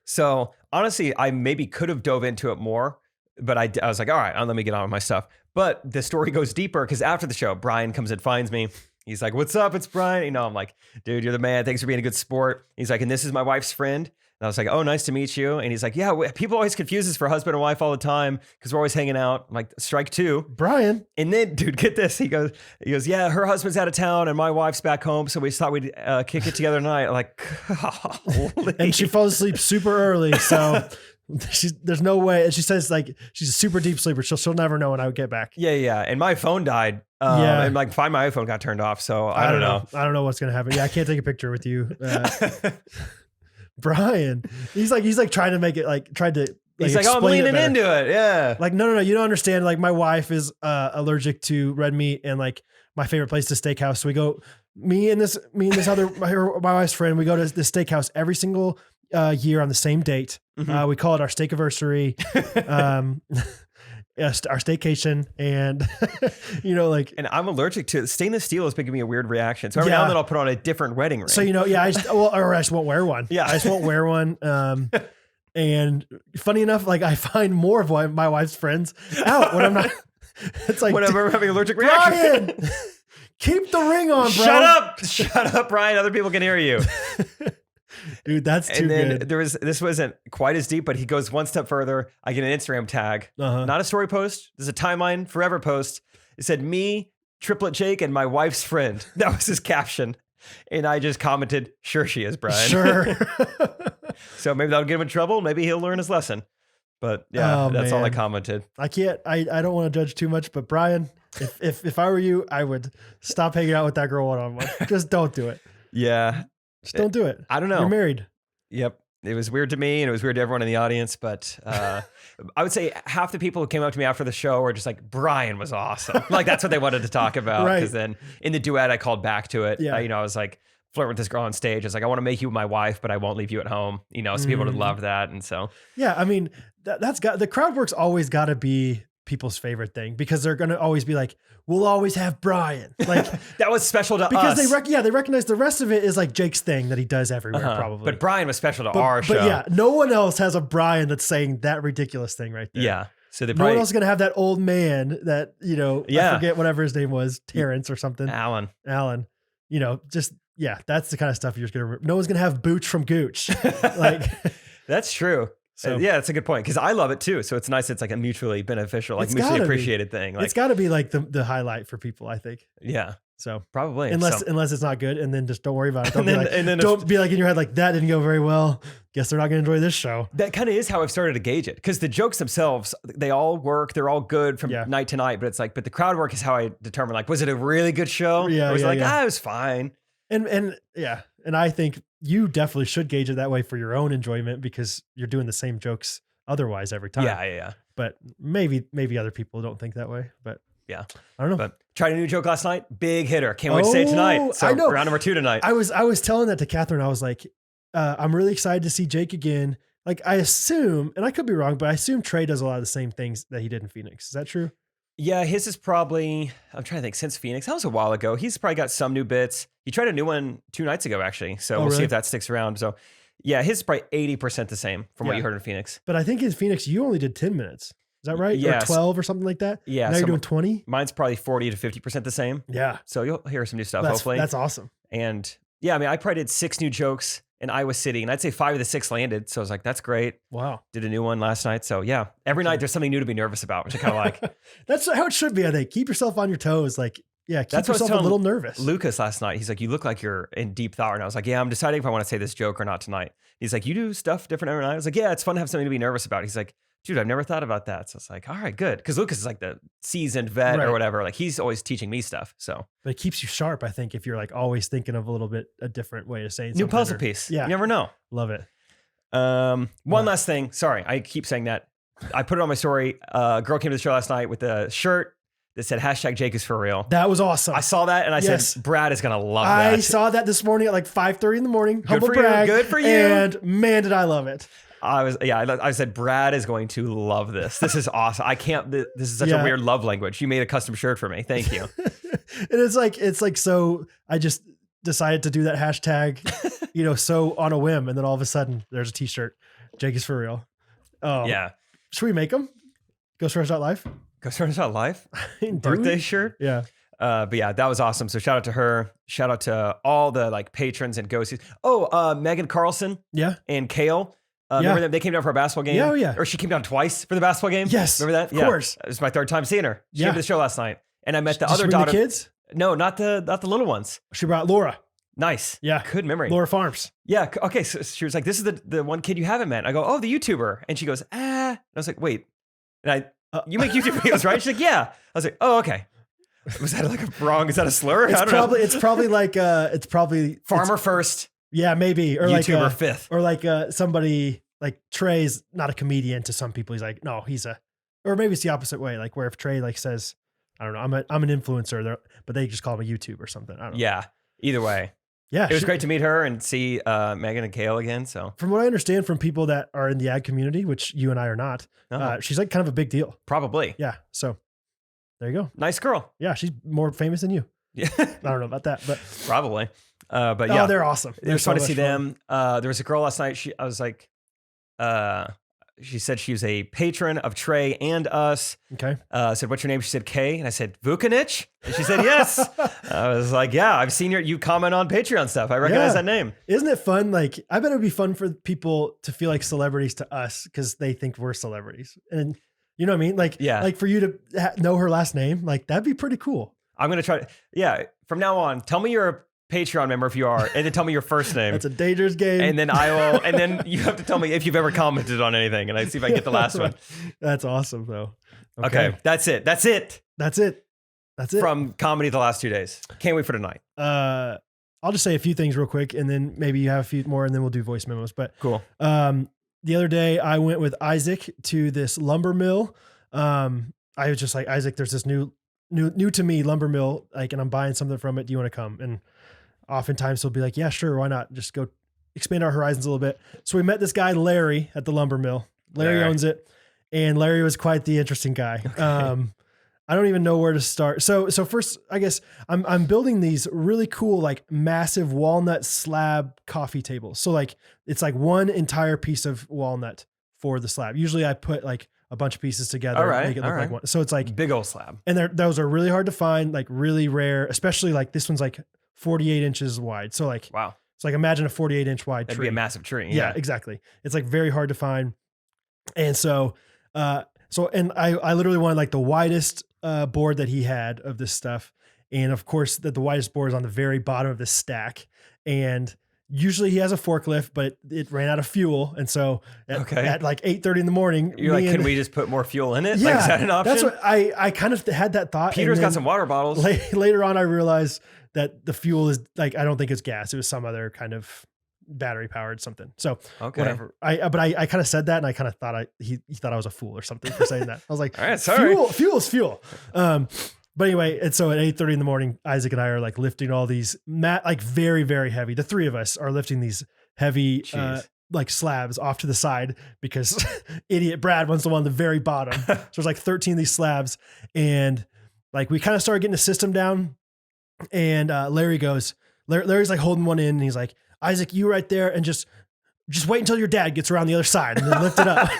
So honestly, I maybe could have dove into it more, but I was like, all right, let me get on with my stuff. But the story goes deeper because after the show, Brian comes and finds me. He's like, what's up? It's Brian. I'm like, dude, you're the man. Thanks for being a good sport. He's like, and this is my wife's friend. And I was like, oh, nice to meet you. And he's like, yeah, people always confuse us for husband and wife all the time because we're always hanging out. I'm like, strike two. Brian. And then, dude, get this. He goes, yeah, her husband's out of town and my wife's back home. So we just thought we'd kick it together tonight. I'm like, golly. And she falls asleep super early. So There's no way. And she says like she's a super deep sleeper. She'll never know when I would get back. Yeah. And my phone died. And like my iPhone got turned off. So I don't know. I don't know what's gonna happen. Yeah, I can't take a picture with you, Brian. He's like trying to make it like tried to. He's like, oh, I'm leaning into it. Yeah. Like, no. You don't understand. Like, my wife is allergic to red meat, and like my favorite place is steakhouse. So we go, me and this other my wife's friend. We go to the steakhouse every single year on the same date. Mm-hmm. We call it our steakiversary, our staycation, and like. And I'm allergic to it. Stainless steel is making me a weird reaction. So every now and then I'll put on a different wedding ring. So I just won't wear one. Yeah, I just won't wear one. And funny enough, like I find more of my wife's friends out when I'm not. It's like whenever I'm having an allergic reaction. Brian, keep the ring on, bro. Shut up, Brian. Other people can hear you. Dude, that's too good. This wasn't quite as deep, but he goes one step further. I get an Instagram tag, not a story post. There's a timeline forever post. It said me, Triplet Jake, and my wife's friend. That was his caption. And I just commented, sure she is, Brian. Sure. So maybe that'll get him in trouble. Maybe he'll learn his lesson. But yeah, that's all I commented. I don't want to judge too much, but Brian, if I were you, I would stop hanging out with that girl one-on-one. Just don't do it. Yeah. Just don't do it. I don't know. You're married. Yep. It was weird to me and it was weird to everyone in the audience, but I would say half the people who came up to me after the show were just like, Brian was awesome. Like that's what they wanted to talk about. Right. Because then in the duet, I called back to it. Yeah. I was like flirting with this girl on stage. I was like, I want to make you my wife, but I won't leave you at home. So people would love that. And so. Yeah. I mean, the crowd work's always got to be people's favorite thing because they're going to always be like, we'll always have Brian. Like that was special to because us. They recognize the rest of it is like Jake's thing that he does everywhere probably. But Brian was special to our show. But yeah, no one else has a Brian that's saying that ridiculous thing right there. Yeah. So no one else is going to have that old man that, I forget whatever his name was, Terrence or something. Alan. That's the kind of stuff you're just going to, no one's going to have Booch from Gooch. Like that's true. So yeah, that's a good point because I love it too. So it's nice. It's like a mutually beneficial, like mutually appreciated thing. Like, it's got to be like the highlight for people, I think. Yeah. So probably unless it's not good, and then just don't worry about it. Don't be like in your head like that didn't go very well. Guess they're not going to enjoy this show. That kind of is how I've started to gauge it because the jokes themselves, they all work. They're all good from night to night. But it's like, but the crowd work is how I determine like, was it a really good show? Yeah. Or was it like, it was fine. And I think you definitely should gauge it that way for your own enjoyment because you're doing the same jokes otherwise every time. Yeah. But maybe other people don't think that way. But yeah, I don't know. But tried a new joke last night. Big hitter. Can't wait to say it tonight. So I know. Round number 2 tonight. I was telling that to Catherine. I was like, I'm really excited to see Jake again. Like I assume, and I could be wrong, but I assume Trey does a lot of the same things that he did in Phoenix. Is that true? Yeah, his is probably, I'm trying to think, since Phoenix. That was a while ago. He's probably got some new bits. He tried a new one 2 nights ago, actually. So we'll see if that sticks around. So yeah, his is probably 80% the same from what you heard in Phoenix. But I think in Phoenix, you only did 10 minutes. Is that right? Yeah. Or 12 or something like that? Yeah. Now you're doing 20? Mine's probably 40 to 50% the same. Yeah. So you'll hear some new stuff, hopefully. That's awesome. And yeah, I mean, I probably did 6 new jokes in Iowa City, and I'd say 5 of the 6 landed. So I was like, that's great. Wow. Did a new one last night. So yeah, every night there's something new to be nervous about, which I kind of like. That's how it should be, I think. Keep yourself on your toes. Like, yeah, keep yourself a little nervous. Lucas last night, he's like, you look like you're in deep thought. And I was like, yeah, I'm deciding if I want to say this joke or not tonight. He's like, you do stuff different every night? I was like, yeah, it's fun to have something to be nervous about. He's like, dude, I've never thought about that. So it's like, all right, good. Because Lucas is like the seasoned vet or whatever. Like he's always teaching me stuff. So, but it keeps you sharp, I think, if you're like always thinking of a different way to say it. New puzzle piece. Yeah. You never know. Love it. One last thing. Sorry, I keep saying that. I put it on my story. A girl came to the show last night with a shirt that said #Jake is for real. That was awesome. I saw that and I said, Brad is going to love that. I saw that this morning at like 5:30 in the morning. Humble brag. Good for you. And man, did I love it. I said, Brad is going to love this. This is awesome. this is such a weird love language. You made a custom shirt for me. Thank you. And it's like, so I just decided to do that hashtag, so on a whim. And then all of a sudden there's a t-shirt. Jake is for real. Oh yeah. Should we make them? Ghostrunners.life? Ghostrunners.life? Birthday shirt? Yeah. But yeah, that was awesome. So shout out to her. Shout out to all the like patrons and ghosties. Megan Carlson. Yeah. And Kale. Remember them? They came down for a basketball game. Yeah, oh, yeah. Or she came down twice for the basketball game. Yes. Remember that? Of course. It was my 3rd time seeing her. She came to the show last night. And I met the other daughter. The kids? No, not the little ones. She brought Laura. Nice. Yeah. Good memory. Laura Farms. Yeah. Okay. So she was like, this is the one kid you haven't met. I go, oh, the YouTuber. And she goes, And I was like, wait. And you make YouTube videos, right? She's like, yeah. I was like, oh, okay. Was that like a wrong? Is that a slur? It's probably like Farmer first. Yeah, maybe. Or YouTuber like fifth. Or like somebody like Trey's not a comedian to some people. He's like, no, or maybe it's the opposite way. Like where if Trey like says, I don't know, I'm an influencer, but they just call him a YouTube or something. I don't know. Yeah. Either way. Yeah. It was great to meet her and see Megan and Kale again. So from what I understand from people that are in the ag community, which you and I are not, she's like kind of a big deal. Probably. Yeah. So there you go. Nice girl. Yeah. She's more famous than you. Yeah. I don't know about that, but probably. But yeah, they're awesome. It was fun to see them. There was a girl last night. I was like, she said she was a patron of Trey and us. Okay. I said, what's your name? She said, Kay. And I said, Vukanich? And she said, yes. I was like, yeah, I've seen you comment on Patreon stuff. I recognize that name. Isn't it fun? Like, I bet it would be fun for people to feel like celebrities to us because they think we're celebrities. And you know what I mean? Like, like for you to know her last name, like that'd be pretty cool. I'm going to try. Yeah. From now on, tell me you're a Patreon member if you are, and then tell me your first name. That's a dangerous game. And then and then you have to tell me if you've ever commented on anything, and I see if I can get the last one. That's awesome, though. Okay. That's it. From comedy the last 2 days. Can't wait for tonight. I'll just say a few things real quick, and then maybe you have a few more, and then we'll do voice memos. But cool. The other day I went with Isaac to this lumber mill. I was just like, Isaac, there's this new to me lumber mill, like, and I'm buying something from it. Do you want to come? And oftentimes he'll be like, yeah, sure. Why not? Just go expand our horizons a little bit. So we met this guy, Larry, at the lumber mill. Larry owns it. And Larry was quite the interesting guy. Okay. I don't even know where to start. So first, I guess I'm building these really cool, like massive walnut slab coffee tables. So like, it's like one entire piece of walnut for the slab. Usually I put like a bunch of pieces together, make it look like one. So it's like big old slab. And those are really hard to find, like really rare, especially like this one's like 48 inches wide. So like, wow. So like imagine a 48 inch wide tree. That'd be a massive tree. Yeah, exactly. It's like very hard to find. And so I literally wanted like the widest board that he had of this stuff. And of course the widest board is on the very bottom of this stack. And usually he has a forklift, but it ran out of fuel. And so at like 8:30 in the morning, you're like, can we just put more fuel in it? Yeah, like, is that an option? That's what I kind of had that thought. Peter's got some water bottles. Later on, I realized that the fuel is like, I don't think it's gas. It was some other kind of battery powered something. So whatever. But I kind of said that, and I kind of thought he thought I was a fool or something for saying that. I was like, all right, sorry. Fuel is fuel. But anyway, and so at 8:30 in the morning, Isaac and I are like lifting all these like very, very heavy. The three of us are lifting these heavy, like slabs off to the side because idiot Brad wants the one on the very bottom. So there's like 13 of these slabs, and like we kind of started getting the system down. And Larry's like holding one in, and he's like, Isaac, you right there, and just wait until your dad gets around the other side, and then lift it up.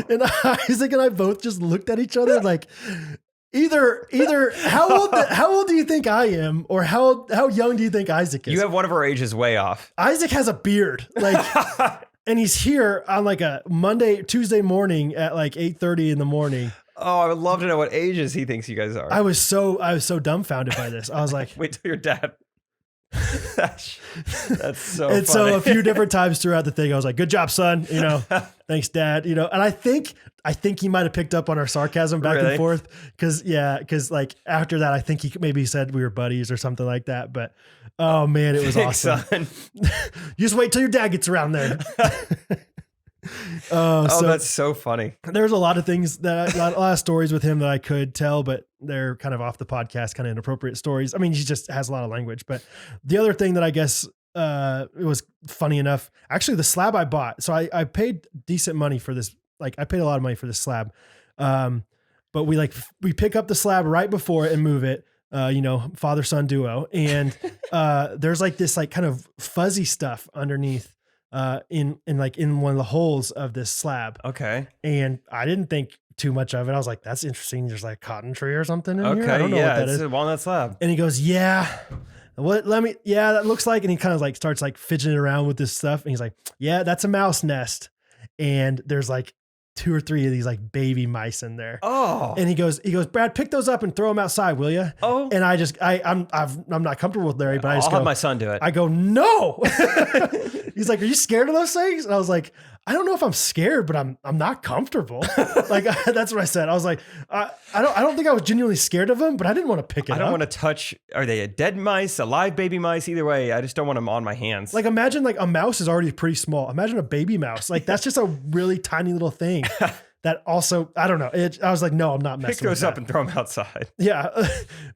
And Isaac and I both just looked at each other like, either how old do you think I am, or how young do you think Isaac is? You have one of our ages way off. Isaac has a beard, like, and he's here on like a Tuesday morning at like 8:30 in the morning. Oh, I would love to know what ages he thinks you guys are. I was so dumbfounded by this. I was like, wait till your dad. That's so and funny. So a few different times throughout the thing, I was like, good job, son. You know, thanks, dad. You know, and I think he might've picked up on our sarcasm back and forth. Cause like after that, I think he maybe said we were buddies or something like that. But oh man, it was awesome. Son. You just wait till your dad gets around there. So that's so funny. There's a lot of things a lot of stories with him that I could tell, but they're kind of off the podcast, kind of inappropriate stories. I mean, he just has a lot of language. But the other thing that I guess it was funny enough, actually the slab I bought. So I paid decent money for this. Like I paid a lot of money for this slab. But we pick up the slab right before it and move it. Father-son duo. And there's like this like kind of fuzzy stuff underneath. In one of the holes of this slab. Okay. And I didn't think too much of it. I was like, that's interesting. There's like a cotton tree or something in here. I don't know what that is. It's a walnut slab. And he goes, yeah. That looks like, and he kind of like starts like fidgeting around with this stuff. And he's like, yeah, that's a mouse nest. And there's like 2 or 3 of these like baby mice in there. Oh. And he goes, Brad, pick those up and throw them outside, will you? Oh. And I'm not comfortable with Larry, but I just I'll have my son do it. I go, no. He's like, are you scared of those things? And I was like, I don't know if I'm scared, but I'm not comfortable. Like that's what I said. I was like, I don't think I was genuinely scared of them, but I didn't want to pick it up. I don't want to touch. Are they a dead mice, alive baby mice? Either way, I just don't want them on my hands. Like imagine like a mouse is already pretty small. Imagine a baby mouse. Like that's just a really tiny little thing. That also, I don't know. I was like, no, I'm not messing with that. Pick those up and throw them outside. Yeah.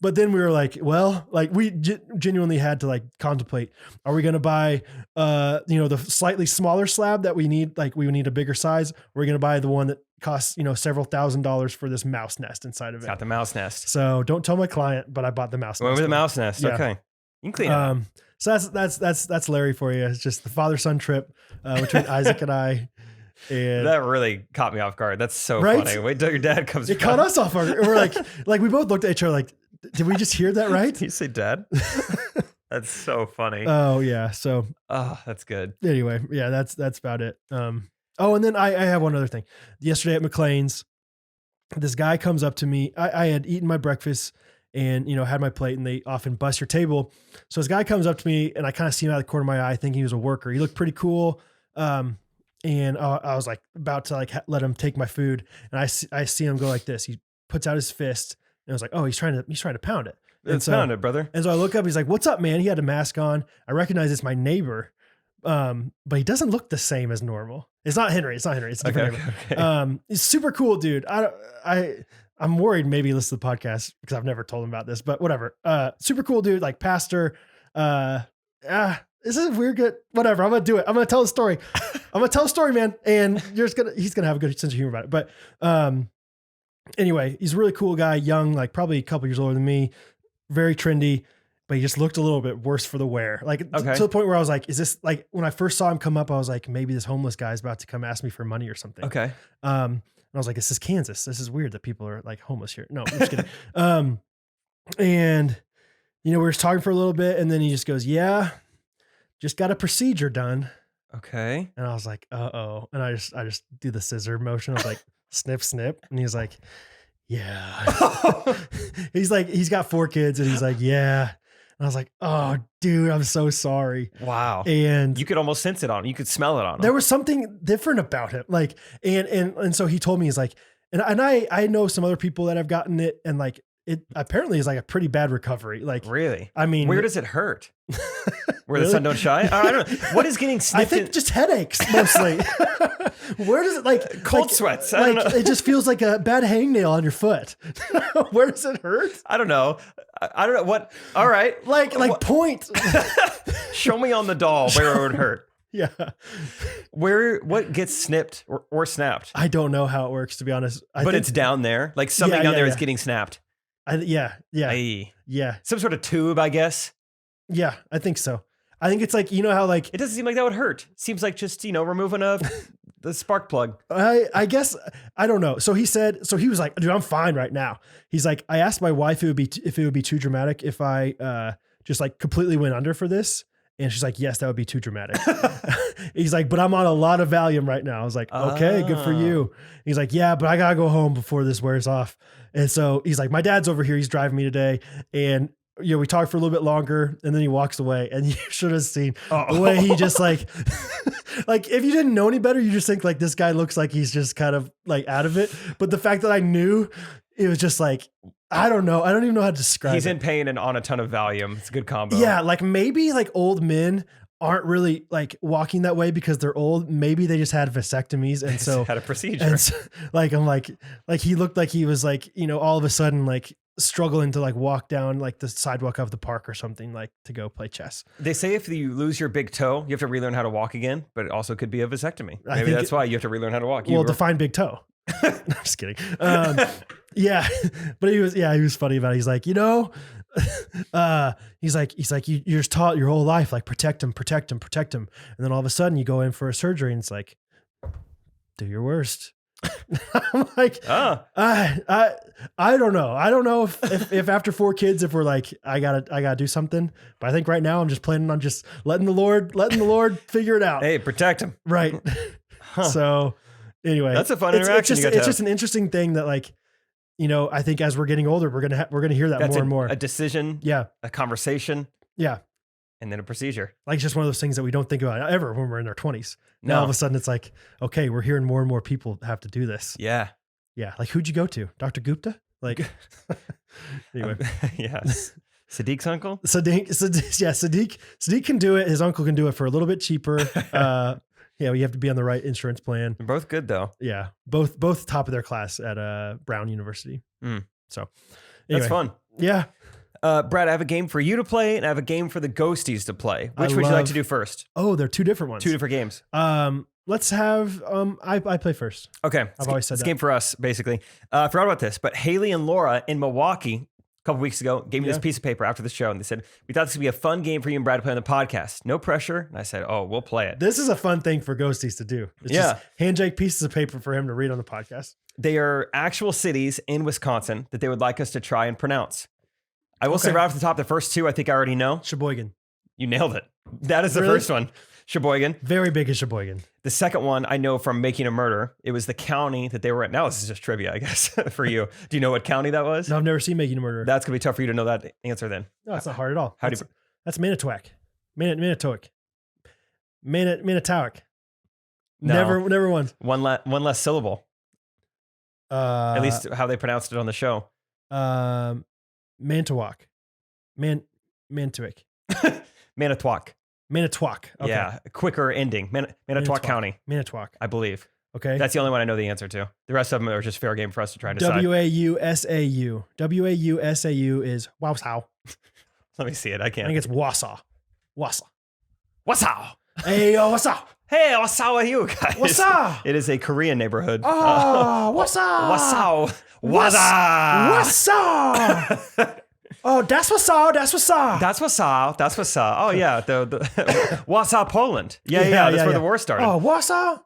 But then we were like, well, like we genuinely had to like contemplate, are we going to buy, the slightly smaller slab that we need? Like we would need a bigger size. Or are we going to buy the one that costs, several $1,000s for this mouse nest inside of it? Got the mouse nest. So don't tell my client, but I bought the mouse nest. Went with the mouse nest. Yeah. Okay. You can clean it up. So that's Larry for you. It's just the father-son trip between Isaac and I. And that really caught me off guard. That's so right? funny. Wait till your dad comes. It caught us off guard. We're like we both looked at each other like, did we just hear that right? Did you say dad? That's so funny. Oh yeah. So that's good. Anyway, yeah, that's about it. And then I have one other thing. Yesterday at McLean's, this guy comes up to me. I had eaten my breakfast and had my plate, and they often bust your table. So this guy comes up to me, and I kind of see him out of the corner of my eye, thinking he was a worker. He looked pretty cool. And I was like about to like let him take my food, and I see him go like this. He puts out his fist, and I was like, oh, he's trying to pound it. Let's pound it, brother. And so I look up. He's like, "What's up, man?" He had a mask on. I recognize it's my neighbor, but he doesn't look the same as normal. It's not Henry. It's a different neighbor. Okay. He's super cool, dude. I'm worried maybe he listens to the podcast because I've never told him about this, but whatever. Super cool dude, like pastor. This is weird. Good. Whatever. I'm going to do it. I'm going to tell the story. I'm going to tell a story, man. And he's going to have a good sense of humor about it. But, anyway, he's a really cool guy, young, like probably a couple years older than me, very trendy, but he just looked a little bit worse for the wear. Like to the point where I was like, is this like, when I first saw him come up, I was like, maybe this homeless guy is about to come ask me for money or something. Okay. And I was like, this is Kansas. This is weird that people are like homeless here. No, I'm just kidding. And we were just talking for a little bit, and then he just goes, yeah, just got a procedure done. Okay. And I was like, uh-oh. And I just do the scissor motion. I was like, snip, snip. And he's like, yeah. He's like, he's got 4 kids, and he's like, yeah. And I was like, oh, dude, I'm so sorry. Wow. And you could almost sense it on him. You could smell it on him. There was something different about him. Like, and so he told me, he's like, and I know some other people that have gotten it, and like, it apparently is like a pretty bad recovery. Like, really? I mean, where does it hurt? Where really? the sun don't shine? I don't know. What is getting snipped? I think just headaches mostly. Where does it like cold sweats? I don't know. It just feels like a bad hangnail on your foot. Where does it hurt? I don't know. I don't know what. All right. Like what? Point. Show me on the doll where it would hurt. Yeah. What gets snipped or snapped? I don't know how it works, to be honest. But it's down there. Like something down there is getting snapped. Yeah. Aye. Yeah. Some sort of tube, I guess. Yeah, I think so. I think it's like, how like... It doesn't seem like that would hurt. Seems like just, removing the spark plug. I guess, I don't know. So he was like, dude, I'm fine right now. He's like, I asked my wife if it would be too dramatic if I just like completely went under for this. And she's like, yes, that would be too dramatic. He's like, but I'm on a lot of Valium right now. I was like, okay, good for you. He's like, yeah, but I gotta go home before this wears off. And so he's like, my dad's over here. He's driving me today. And we talked for a little bit longer, and then he walks away, and you should have seen the way he just like, like if you didn't know any better, you just think like this guy looks like he's just kind of like out of it. But the fact that I knew, it was just like, I don't know. I don't even know how to describe it. He's in pain and on a ton of Valium. It's a good combo. Yeah. Like maybe like old men aren't really like walking that way because they're old. Maybe they just had vasectomies. And so had a procedure. And so, like, I'm like he looked like he was like, all of a sudden like struggling to like walk down like the sidewalk of the park or something, like to go play chess. They say if you lose your big toe, you have to relearn how to walk again, but it also could be a vasectomy. Maybe that's why you have to relearn how to walk. Define big toe. No, I'm just kidding. Yeah, but he was funny about it. He's like, he's like, you're just taught your whole life, like protect him. And then all of a sudden you go in for a surgery and it's like, do your worst. I'm like, I don't know. I don't know if after 4 kids, if we're like, I gotta do something, but I think right now I'm just planning on just letting the Lord figure it out. Hey, protect him. Right. Huh. So Anyway, That's a fun it's interaction. It's just an interesting thing that like, I think as we're getting older, we're gonna hear that more and more. A decision. Yeah. A conversation. Yeah. And then a procedure. Like it's just one of those things that we don't think about ever when we're in our 20s. Now No. all of a sudden it's like, okay, we're hearing more and more people have to do this. Yeah. Yeah. Like who'd you go to? Dr. Gupta? Like, anyway. Yes. Sadiq's uncle? Sadiq can do it. His uncle can do it for a little bit cheaper. You have to be on the right insurance plan. They're both good though. Yeah. Both top of their class at Brown University. So anyway. That's fun. Yeah. Brad, I have a game for you to play and I have a game for the Ghosties to play. Which would you like to do first? Oh, they're two different ones. Two different games. Let's have, I play first. Okay. I've always said it's that. a game for us, basically. I forgot about this, but Haley and Laura in Milwaukee a couple weeks ago gave me this piece of paper after the show and they said, we thought this would be a fun game for you and Brad to play on the podcast. No pressure. And I said, oh, we'll play it. This is a fun thing for Ghosties to do. It's just handshake pieces of paper for him to read on the podcast. They are actual cities in Wisconsin that they would like us to try and pronounce. I will say right off the top, the first two I think I already know. Sheboygan. You nailed it. That is the first one. Sheboygan. Very big in Sheboygan. The second one I know from Making a Murder. It was the county that they were at. Now this is just trivia, I guess, for you. Do you know what county that was? No, I've never seen Making a Murder. That's going to be tough for you to know that answer then. No, it's not hard at all. That's Manitowoc. Manitowoc. No. Never once. One less syllable. At least how they pronounced it on the show. Manitowoc. Manitowoc. Manitowoc. Manitowoc. Okay. Yeah, a quicker ending. Manitowoc County. Manitowoc. I believe. Okay. That's the only one I know the answer to. The rest of them are just fair game for us to try and decide. WAUSAU. WAUSAU is Wausau. Let me see it. I can't. I think it's Wausau. Wausau. Hey, Wausau. Hey, Wausau are you guys? Wausau. It is a Korean neighborhood. Oh, Wausau. Wausau. Oh, that's what's up. That's what's up. Oh yeah, the Warsaw, Poland. Yeah. That's where the war started. Oh, Warsaw,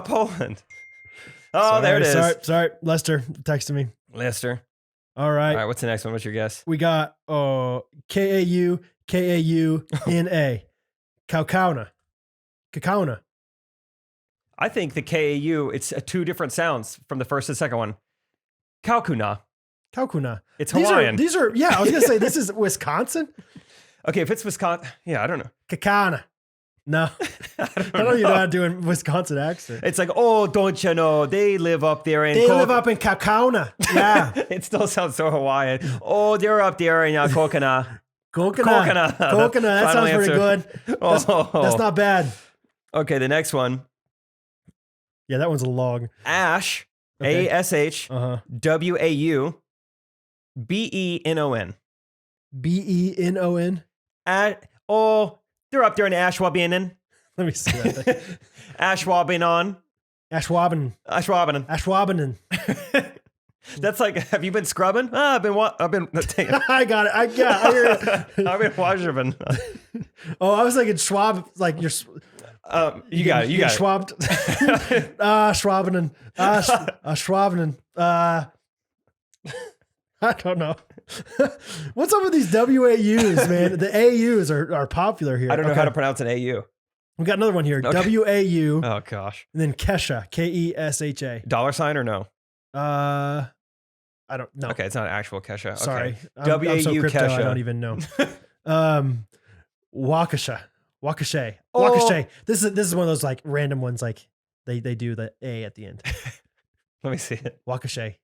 Poland. Oh, there it is. Sorry, Lester texted me. Lester. All right. What's the next one? What's your guess? We got KAUNA, Kaukauna. I think the KAU. It's two different sounds from the first to the second one. Kaukuna. It's Hawaiian. These are I was gonna say this is Wisconsin. Okay, if it's Wisconsin, I don't know. Kakana. No, I don't know. You're not doing Wisconsin accent. It's like, oh, don't you know? They live up there in. live up in Kaukauna. Yeah, it still sounds so Hawaiian. Oh, they're up there in Kokana. Kokana. That sounds pretty good. That's not bad. Okay, the next one. Yeah, that one's a log. Ash. Okay. ASH. WAU. BENON. BENON. They're up there in Ashwaubenon. Let me see that thing. Ashwaubenon. Ashwaubenon. That's like, have you been scrubbing? I've been. I got it. I hear it. I've been washing. Oh, I was thinking Schwab. Like you're. You got it. Schwabbed. Schwabenon. Schwabenon. I don't know. What's up with these WAUs, man? The AUs are popular here. I don't know how to pronounce an AU. We got another one here. Okay. WAU. Oh gosh. And then Kesha. KESHA. $sign or no? I don't know. Okay, it's not actual Kesha. Okay. Sorry. WAU I'm so crypto, Kesha. I don't even know. Waukesha. Oh. This is one of those like random ones. Like they do the A at the end. Let me see it. Waukesha.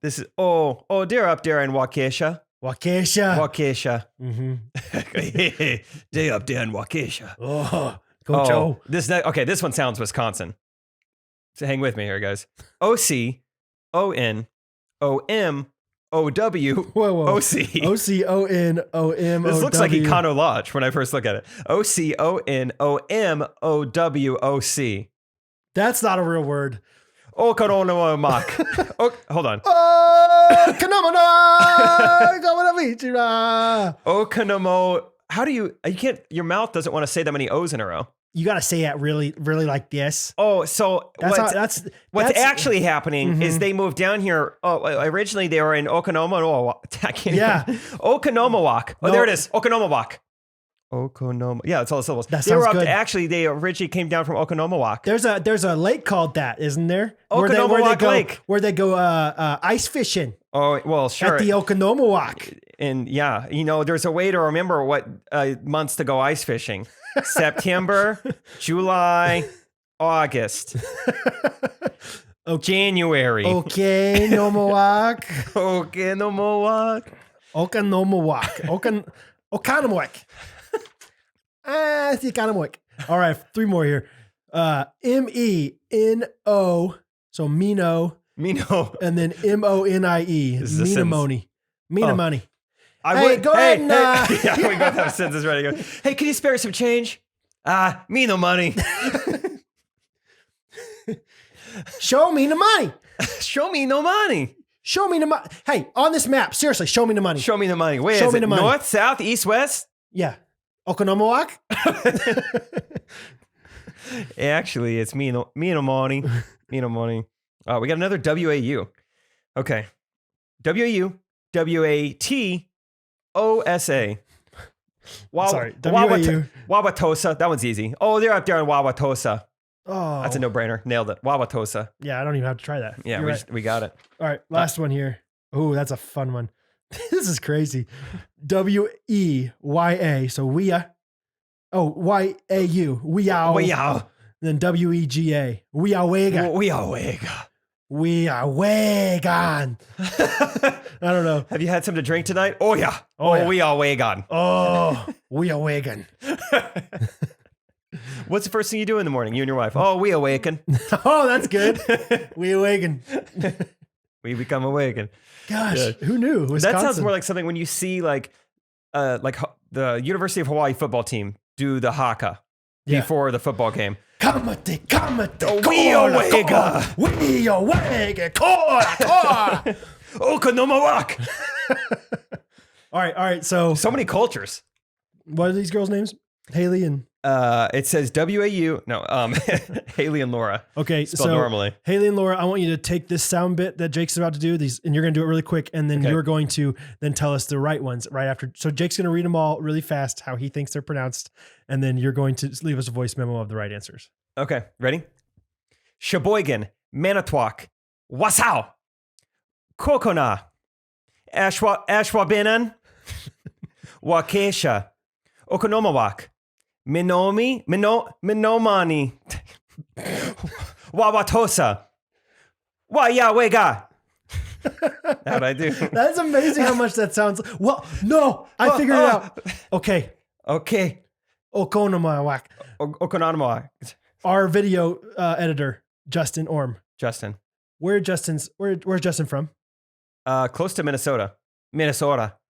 This is they're up there in Waukesha. Waukesha. Mm-hmm. They up there in Waukesha. Oh, go Joe. This one sounds Wisconsin. So hang with me here, guys. OCONOMOW. Whoa. OC. OCONOMOW. This looks like Econo Lodge when I first look at it. OCONOMOWC. That's not a real word. Okonomomak. Hold on. Okonomo. How do you can't, your mouth doesn't want to say that many O's in a row. You got to say it really, really like this. Oh, so That's actually happening is they moved down here. Oh, originally they were in Okonomowak. Yeah. Okonomowak. Oh, there it is. Okonomowak. Okonoma. Yeah, it's all the syllables. That They were sounds up good. actually, they originally came down from Okonomowak. There's a lake called that, isn't there? Okonomowak Lake. Where they go ice fishing Oh, well, sure. at the Okonomowak. And yeah, there's a way to remember what months to go ice fishing. September, July, August, January. Okay, Nomowak. Okonomowak. Okonomowak. Oconomowoc. It's the Oconomowoc. All right, 3 more here. M-E-N-O. So Mino. And then M-O-N-I-E. This is a sentence. Minamoni. Minamoni. Go ahead and... Yeah, we both have sentences ready to go. Hey, can you spare some change? Me no money. Show me the money. Show me no money. Show me the money. Hey, on this map, seriously, show me the money. Show me the money. Where Show is me it? the money. North, south, east, west? Yeah. Okonomowak? Actually, it's me no money. Me no money. Oh, we got another WAU. Okay. WAU. W-A-T-O-S-A. Sorry, WAU. Wauwatosa. That one's easy. Oh, they're up there in Wauwatosa. Oh. That's a no-brainer. Nailed it. Wauwatosa. Yeah, I don't even have to try that. Yeah, You're right. we got it. All right, last one here. Oh, that's a fun one. This is crazy. W-E-Y-A. So we-a. Oh, Y-A-U. We-ow. Wow. Then W-E-G-A. We-a-wega. Wega. We-a-wegan. I don't know. Have you had something to drink tonight? Oh, yeah. Oh, yeah. we are Wagon. Oh, we-a-wegan. What's the first thing you do in the morning? You and your wife. Oh, we awaken. Oh, that's good. We-awaken. We become awakened. Gosh, Yeah. who knew? Wisconsin. That sounds more like something when you see like the University of Hawaii football team do the haka before the football game. Kamate, We awega. We awega. Kora. Okonomowak. All right. So So many cultures. what are these girls' names? Haley and... It says WAU. No, Haley and Laura. Okay, Spelled so normally. Haley and Laura, I want you to take this sound bit that Jake's about to do, and you're going to do it really quick, and then you're going to then tell us the right ones right after. So Jake's going to read them all really fast, how he thinks they're pronounced, and then you're going to leave us a voice memo of the right answers. Okay, ready? Sheboygan, Manitowoc, Wasau, Kokona, Ashwabinan, Waukesha, Okonomowak, Minomani, Wauwatosa, Wayawega. How'd I do? That's amazing how much that sounds. Well, no, I figured it out. Okay. Okonomowak. Okonomowak. Our video editor, Justin Orm. Justin. Where's Justin from? Close to Minnesota.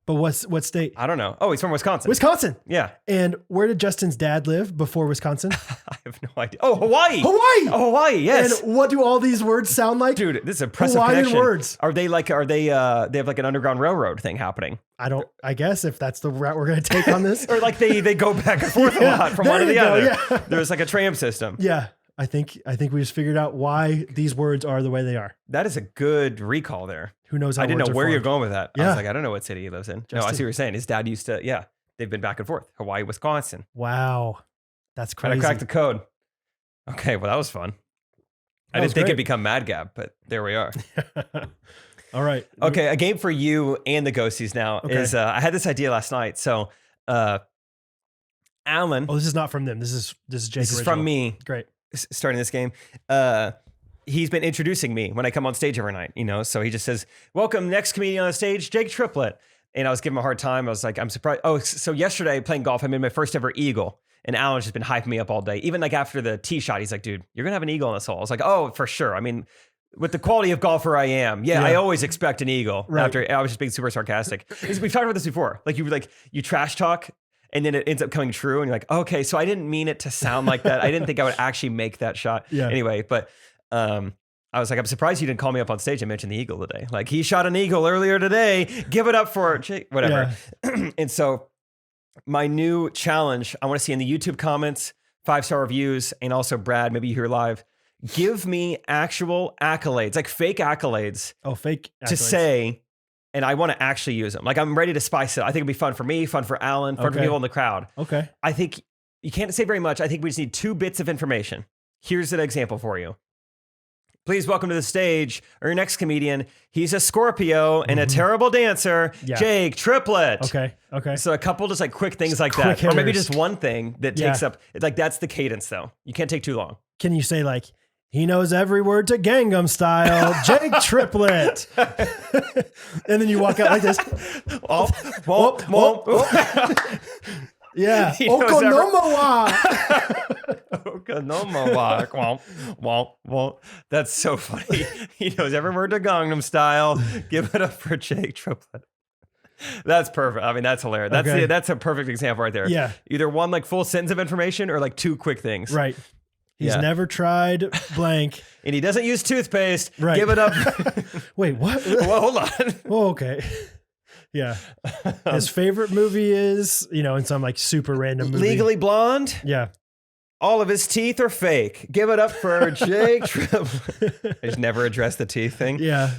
But what state? I don't know. Oh, he's from Wisconsin. Wisconsin. Yeah. And where did Justin's dad live before Wisconsin? I have no idea. Oh, Hawaii. Hawaii. Oh, Hawaii. Yes. And what do all these words sound like? Dude, this is a impressive Hawaiian connection. words. They have like an underground railroad thing happening. I guess if that's the route we're going to take on this. Or like they go back and forth a lot from one to the other. Yeah. There's like a tram system. Yeah. I think we just figured out why these words are the way they are. That is a good recall there. Who knows how I didn't words know are where you're formed. going with that. I Yeah. was like, I don't know what city he lives in. No, I see what you're saying. His dad used to, they've been back and forth. Hawaii, Wisconsin. Wow. That's Trying crazy. to crack the code. Okay, well, that was fun. I didn't think it'd become Mad Gab, but there we are. All right. Okay, a game for you and the Ghosties now is, I had this idea last night. So, Alan. Oh, this is not from them. This is Jake. This is from me. Great. Starting this game. He's been introducing me when I come on stage every night, so he just says, welcome, next comedian on the stage, Jake Triplett. And I was giving him a hard time. I was like, I'm surprised. Oh, so yesterday playing golf, I made my first ever eagle. And Alan's just been hyping me up all day. Even like after the tee shot, he's like, dude, you're going to have an eagle in this hole. I was like, oh, for sure. I mean, with the quality of golfer I am, I always expect an eagle. Right. After I was just being super sarcastic. We've talked about this before. Like you trash talk and then it ends up coming true. And you're like, okay, so I didn't mean it to sound like that. I didn't think I would actually make that shot. Yeah. Anyway, but I was like, I'm surprised you didn't call me up on stage and mention the eagle today. Like he shot an eagle earlier today. Give it up for Jake, whatever. Yeah. And so my new challenge, I want to see in the YouTube comments, 5-star reviews, and also Brad, maybe you hear live. Give me actual accolades, like fake accolades. Oh, fake accolades. To say and I want to actually use them. Like I'm ready to spice it. I think it'd be fun for me, fun for Alan, fun for people in the crowd. Okay. I think you can't say very much. I think we just need 2 bits of information. Here's an example for you. Please welcome to the stage our next comedian. He's a Scorpio and a terrible dancer, Jake Triplett. Okay. So a couple just like quick things Just like quick that. Or maybe hitters. just one thing that takes up, like that's the cadence though. You can't take too long. Can you say like, he knows every word to Gangnam Style, Jake Triplett. And then you walk out like this. Yeah. He knows Okonomawa. Okonomawa. That's so funny. He knows every word to Gangnam Style. Give it up for Jake Triplett. That's perfect. I mean, that's hilarious. That's a perfect example right there. Yeah. Either one like full sentence of information or like 2 quick things. Right. He's never tried blank. And he doesn't use toothpaste. Right. Give it up. Wait, what? Well, hold on. Oh, okay. Yeah. His favorite movie is, in some like super random movie. Legally Blonde. Yeah. All of his teeth are fake. Give it up for Jake Triplett. He's never addressed the teeth thing. Yeah.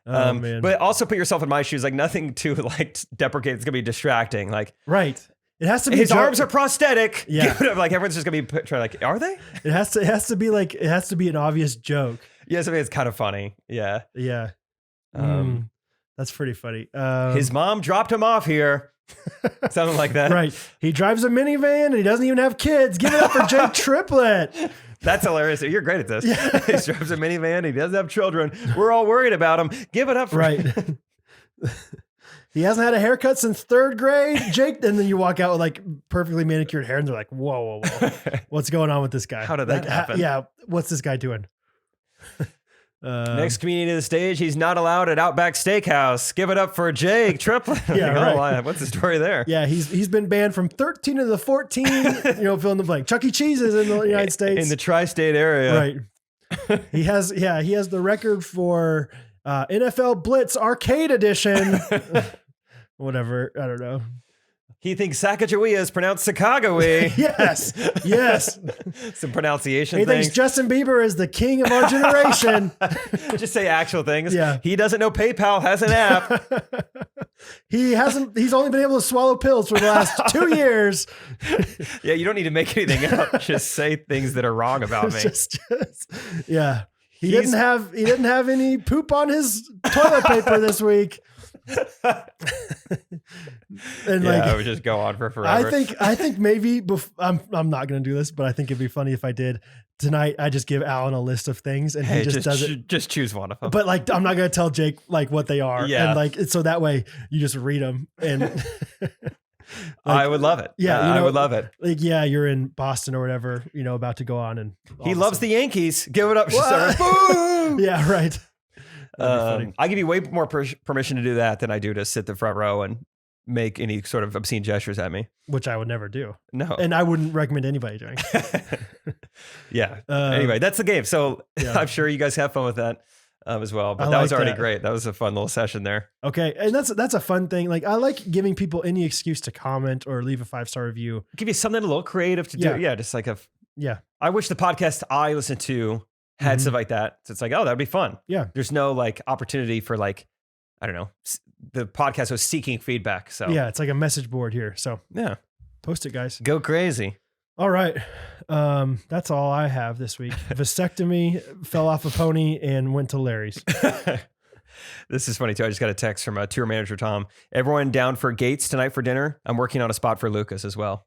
Oh, man. But also put yourself in my shoes. Like nothing too like deprecate. It's gonna be distracting. Like right. It has to be. His arms are prosthetic. Yeah. Give it up. Like everyone's just gonna be trying. Like, are they? It has to be like. It has to be an obvious joke. Yes, I mean it's kind of funny. Yeah. Yeah. That's pretty funny. His mom dropped him off here. Something like that. Right. He drives a minivan and he doesn't even have kids. Give it up for Jake Triplett. That's hilarious. You're great at this. Yeah. He drives a minivan. He doesn't have children. We're all worried about him. Give it up for right. He hasn't had a haircut since 3rd grade, Jake. And then you walk out with like perfectly manicured hair and they're like, whoa. What's going on with this guy? How did that happen? Yeah. What's this guy doing? Next comedian to the stage, he's not allowed at Outback Steakhouse. Give it up for Jake Triplett. Yeah, right. What's the story there? Yeah, he's been banned from 13 of the 14, fill in the blank. Chuck E. Cheese's in the United States. In the tri-state area. Right. He has the record for NFL Blitz Arcade Edition. Whatever. I don't know. He thinks Sacagawea is pronounced Sacagawea. Yes. Some pronunciation He things. thinks Justin Bieber is the king of our generation. Just say actual things. Yeah. He doesn't know PayPal has an app. He's only been able to swallow pills for the last 2 years. Yeah, you don't need to make anything up. Just say things that are wrong about me. Yeah. He didn't have any poop on his toilet paper this week. And I would just go on for forever. I think maybe I'm not going to do this, but I think it'd be funny if I did tonight. I just give Alan a list of things and he just does it. Just choose one of them. But like, I'm not going to tell Jake like what they are. Yeah. And like, so that way you just read them and I would love it. Yeah. I would love it. Like, yeah, you're in Boston or whatever, about to go on and he loves the Yankees. Give it up. Boom. Yeah. Right. I give you way more permission to do that than I do to sit the front row and make any sort of obscene gestures at me, which I would never do. No, and I wouldn't recommend anybody doing. Yeah. Anyway, that's the game. So I'm sure you guys have fun with that as well. But that was already great. That was a fun little session there. Okay, and that's a fun thing. Like I like giving people any excuse to comment or leave a 5-star review. Give you something a little creative to do. Yeah, just like I wish the podcast I listen to had stuff like that. So it's like, oh, that'd be fun. Yeah. There's no like opportunity for like, I don't know. The podcast was seeking feedback. So yeah, it's like a message board here. So yeah, post it, guys. Go crazy. All right. That's all I have this week. Vasectomy, fell off a pony and went to Larry's. This is funny too. I just got a text from a tour manager, Tom. Everyone down for Gates tonight for dinner? I'm working on a spot for Lucas as well.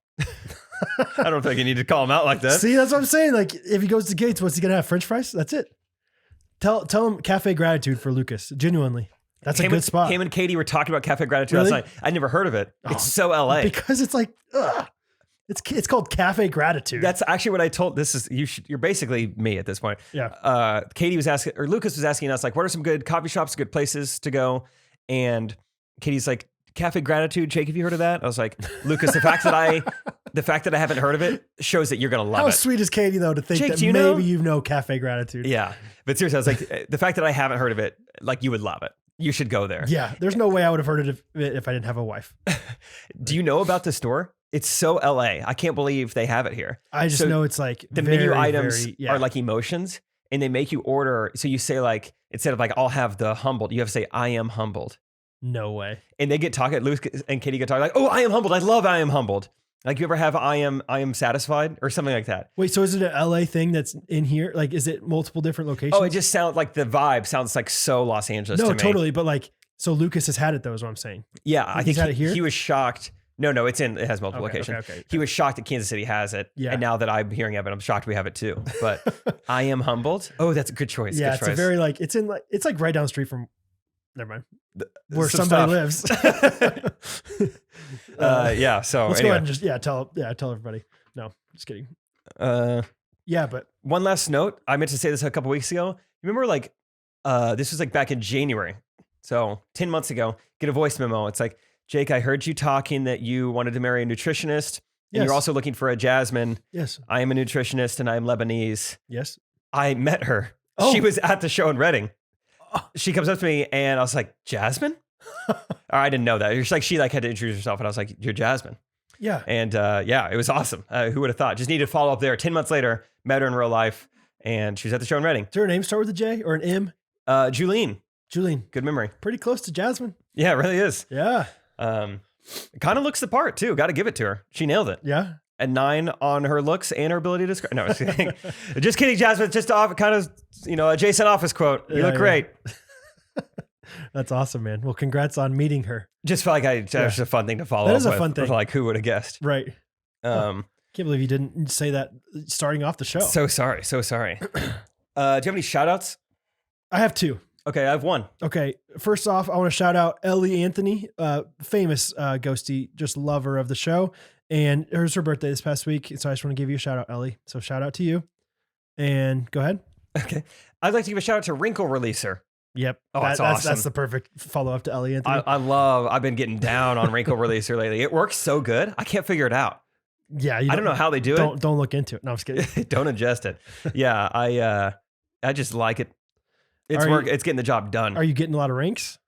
I don't think you need to call him out like that. See, that's what I'm saying. Like, if he goes to Gates, what's he gonna have? French fries? That's it. Tell him Cafe Gratitude for Lucas. Genuinely, that's a good spot. Him and Katie were talking about Cafe Gratitude last night. I'd never heard of it. It's so LA because it's like, it's called Cafe Gratitude. That's actually what I told. You're basically me at this point. Yeah. Katie was asking, or Lucas was asking us, like, what are some good coffee shops, good places to go? And Katie's like, Cafe Gratitude. Jake, have you heard of that? I was like, Lucas, the fact that I haven't heard of it shows that you're gonna love it. How sweet is Katie though to think Jake, that maybe you know Cafe Gratitude? Yeah, but seriously, I was like, the fact that I haven't heard of it, like, you would love it. You should go there. Yeah, there's no way I would have heard of it if I didn't have a wife. Do you know about the store? It's so LA. I can't believe they have it here. I just know it's like the menu items are like emotions. and they make you order. So you say like, instead of like, I'll have the humbled, you have to say, I am humbled. No way. And they get talking, Luke and Katie get talking like, oh, I am humbled. I love I am humbled. Like you ever have I am satisfied or something like that. Wait, so is it an LA thing that's in here? Like, is it multiple different locations? Oh, it just sounds like the vibe sounds like so Los Angeles to no, me. totally. But like, so Lucas has had it though, is what I'm saying. Yeah, I think had it here? he was shocked. No, it has multiple locations. Okay. He was shocked that Kansas City has it. Yeah. And now that I'm hearing of it, I'm shocked we have it too. But I am humbled. Oh, that's a good choice. Yeah, good it's choice. a very like, it's like right down the street from, never mind, where some somebody stuff. lives. Yeah. So Let's go anyway. ahead and just, tell everybody. No, just kidding. Uh, Yeah, but One last note. I meant to say this a couple weeks ago. Remember, like, this was like back in January. So 10 months ago, get a voice memo. It's like, Jake, I heard you talking that you wanted to marry a nutritionist and Yes. you're also looking for a Jasmine. yes, I am a nutritionist and I'm Lebanese. yes. I met her. Oh. She was at the show in Reading. Oh. She comes up to me and I was like, Jasmine? Or I didn't know that. It was like she like had to introduce herself and I was like, you're Jasmine. Yeah. And yeah, it was awesome. Who would have thought? Just needed to follow up there. 10 months later, met her in real life and she was at the show in Reading. Does her name start with a J or an M? Julene. Julene. Good memory. Pretty close to Jasmine. Yeah, it really is. Yeah. Kind of looks the part too. Got to give it to her. She nailed it. Yeah. A 9 on her looks and her ability to describe. No, just kidding. Just kidding, Jasmine. Just off, kind of, a Jason Office quote. You look great. That's awesome, man. Well, congrats on meeting her. Just felt like that was a fun thing to follow. That up is a with. fun thing. Like, who would have guessed? Right. Um, Can't believe you didn't say that starting off the show. So sorry. Do you have any shout outs? I have 2. Okay, I have 1. Okay. First off, I want to shout out Ellie Anthony, famous ghosty, just lover of the show. And it was her birthday this past week. So I just want to give you a shout out, Ellie. So shout out to you. And go ahead. Okay. I'd like to give a shout out to Wrinkle Releaser. Yep. Oh, that's awesome. That's the perfect follow up to Ellie Anthony. I've been getting down on Wrinkle Releaser lately. It works so good. I can't figure it out. Yeah. I don't know how they do it. Don't look into it. No, I'm just kidding. Don't ingest it. Yeah. I just like it. It's getting the job done. Are you getting a lot of ranks?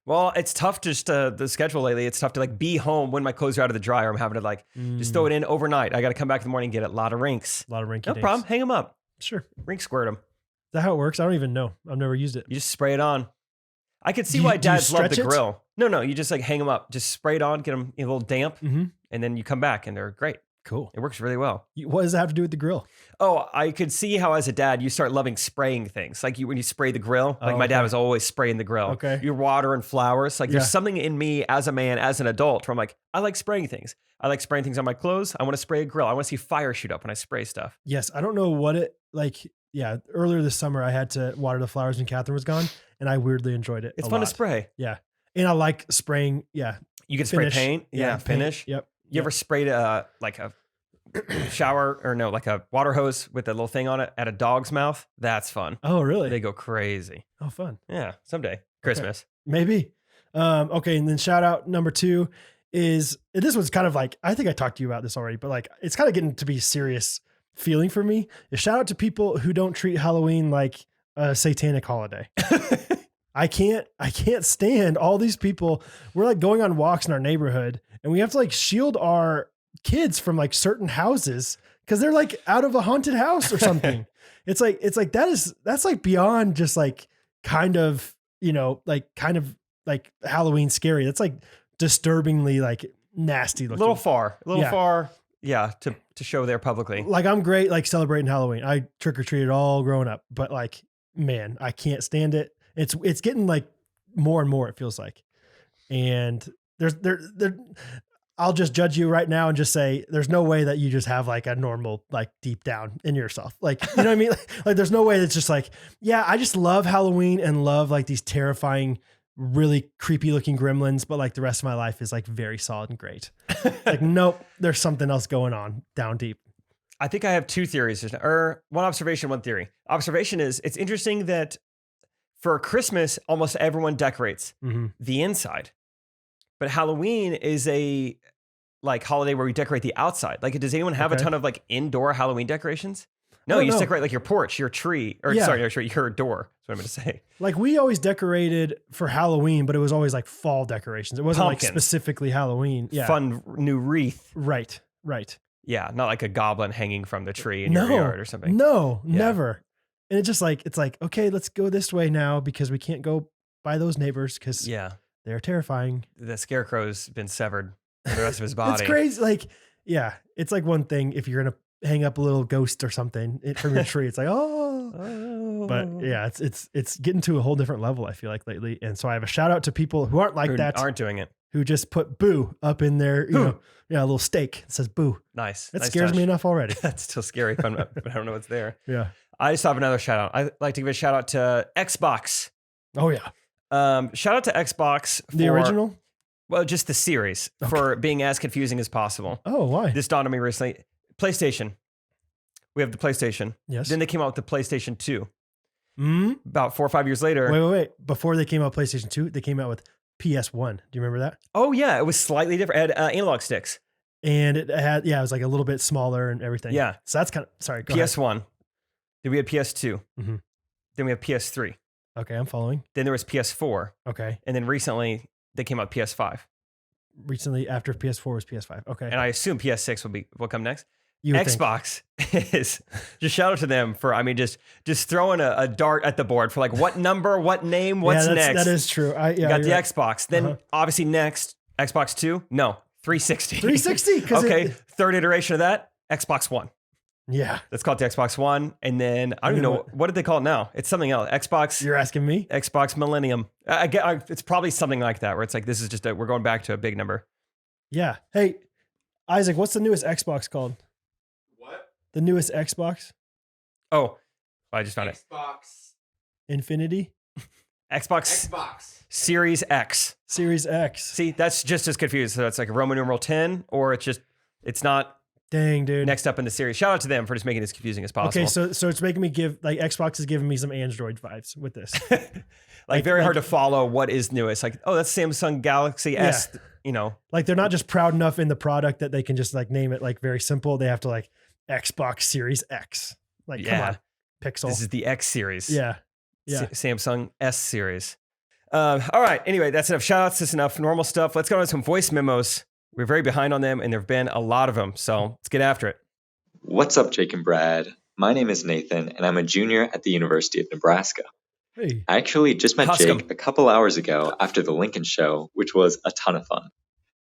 Well, it's tough just the schedule lately. It's tough to like be home when my clothes are out of the dryer. I'm having to like just throw it in overnight. I got to come back in the morning and get a lot of rinks. A lot of rinky No problem. Hang them up. Sure. Rink squirt them. Is that how it works? I don't even know. I've never used it. You just spray it on. I could see Do you- why do you dads love the stretch it? grill. No. You just like hang them up. Just spray it on, get them a little damp, Mm-hmm. and then you come back and they're great. Cool. It works really well. What does that have to do with the grill? Oh, I could see how as a dad you start loving spraying things. Like when you spray the grill. Like my dad okay. was always spraying the grill. Okay. You're watering flowers. Like Yeah. there's something in me as a man, as an adult, where I'm like, I like spraying things. I like spraying things on my clothes. I want to spray a grill. I want to see fire shoot up when I spray stuff. Yes. I don't know what it like. Yeah. Earlier this summer, I had to water the flowers when Catherine was gone, and I weirdly enjoyed it. It's a fun lot. to spray. Yeah. And I like spraying. Yeah. You can spray Finish. paint. Yeah, paint. finish. Yep. You ever sprayed like a shower or no, like a water hose with a little thing on it at a dog's mouth? That's fun. Oh, really? They go crazy. Oh, fun. Yeah, someday. Christmas. Maybe. Okay. And then shout out number 2 is this was kind of like, I think I talked to you about this already, but like, it's kind of getting to be a serious feeling for me. Is shout out to people who don't treat Halloween like a satanic holiday. I can't stand all these people. We're like going on walks in our neighborhood and we have to like shield our kids from like certain houses because they're like out of a haunted house or something. It's like that's like beyond just like kind of Halloween scary. That's like disturbingly like nasty A looking. little far. Yeah. Far. Yeah, to show there publicly. Like I'm great like celebrating Halloween. I trick or treated all growing up, but like man, I can't stand it. It's getting like more and more it feels like. And I'll just judge you right now and just say there's no way that you just have like a normal like deep down in yourself. Like, you know what I mean? Like there's no way that's just like, yeah, I just love Halloween and love like these terrifying, really creepy looking gremlins, but like the rest of my life is like very solid and great. Like, nope, there's something else going on down deep. I think I have 2 theories, or one observation, one theory. Observation is it's interesting that for Christmas, almost everyone decorates the inside, but Halloween is a like holiday where we decorate the outside. Like, does anyone have a ton of like indoor Halloween decorations? No, you just decorate like your porch, your tree, or sorry, your door. That's what I'm going to say. Like we always decorated for Halloween, but it was always like fall decorations. It wasn't Pumpkins. like specifically Halloween. Yeah. Fun new wreath. Right. Yeah, not like a goblin hanging from the tree in your yard or something. No, Yeah. never. And it's like, okay, let's go this way now because we can't go by those neighbors because they're terrifying. The scarecrow's been severed from the rest of his body. It's crazy. Like, yeah, it's like one thing if you're going to hang up a little ghost or something from your tree. It's like, but yeah, it's getting to a whole different level, I feel like lately. And so I have a shout out to people who aren't like that. Aren't doing it. Who just put boo up in there, a little stake that says boo. Nice. That scares me enough already. That's still scary if I don't know what's there. Yeah. I just have another shout out. I'd like to give a shout out to Xbox. Oh yeah. Shout out to Xbox for the original? Well, just the series for being as confusing as possible. Oh, why? This dawned on me recently. PlayStation. We have the PlayStation. Yes. Then they came out with the PlayStation 2. Mm-hmm. About 4 or 5 years later. Wait. Before they came out with PlayStation 2, they came out with PS1. Do you remember that? Oh, yeah. It was slightly different. It had analog sticks. And it had, it was like a little bit smaller and everything. Yeah. So that's kind of, sorry, go PS1. ahead. Then we had PS2. Mm-hmm. Then we have PS3. Okay, I'm following. Then there was PS4. Okay. And then recently they came out with PS5. Recently, after PS4 was PS5. Okay. And I assume PS6 will come next. Xbox is just shout out to them for, just throwing a dart at the board for like what number, what name, what's next. That is true. You got the Xbox. Then obviously next, Xbox 2. No, 360. 360. Okay. Third iteration of that, Xbox One. Yeah. That's called the Xbox One. And then I don't even know, what did they call it now? It's something else. Xbox. You're asking me? Xbox Millennium. It's probably something like that where it's like, this is just we're going back to a big number. Yeah. Hey, Isaac, what's the newest Xbox called? What? The newest Xbox? Oh, I just found Xbox Infinity? Xbox Series X. Series X. See, that's just as confused. So it's like a Roman numeral 10, or it's not. Dang, dude. Next up in the series. Shout out to them for just making it as confusing as possible. Okay, so it's making me Xbox is giving me some Android vibes with this. Very hard to follow what is newest. Like, oh, that's Samsung Galaxy S, Like they're not just proud enough in the product that they can just like name it like very simple. They have to like Xbox Series X. Like, come on, Pixel. This is the X series. Yeah. Samsung S series. All right. Anyway, that's enough shout outs. That's enough normal stuff. Let's go on to some voice memos. We're very behind on them, and there have been a lot of them. So let's get after it. What's up, Jake and Brad? My name is Nathan, and I'm a junior at the University of Nebraska. Hey. I actually just met Custom. Jake a couple hours ago after the Lincoln show, which was a ton of fun.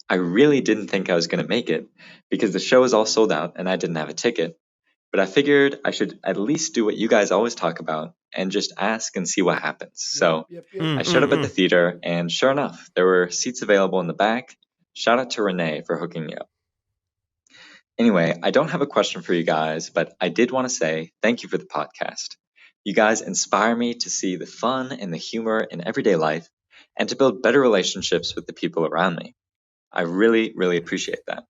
I really didn't think I was going to make it because the show is all sold out and I didn't have a ticket. But I figured I should at least do what you guys always talk about and just ask and see what happens. So I showed up at the theater, and sure enough, there were seats available in the back. Shout out to Renee for hooking me up. Anyway, I don't have a question for you guys, but I did want to say thank you for the podcast. You guys inspire me to see the fun and the humor in everyday life and to build better relationships with the people around me. I really, really appreciate that.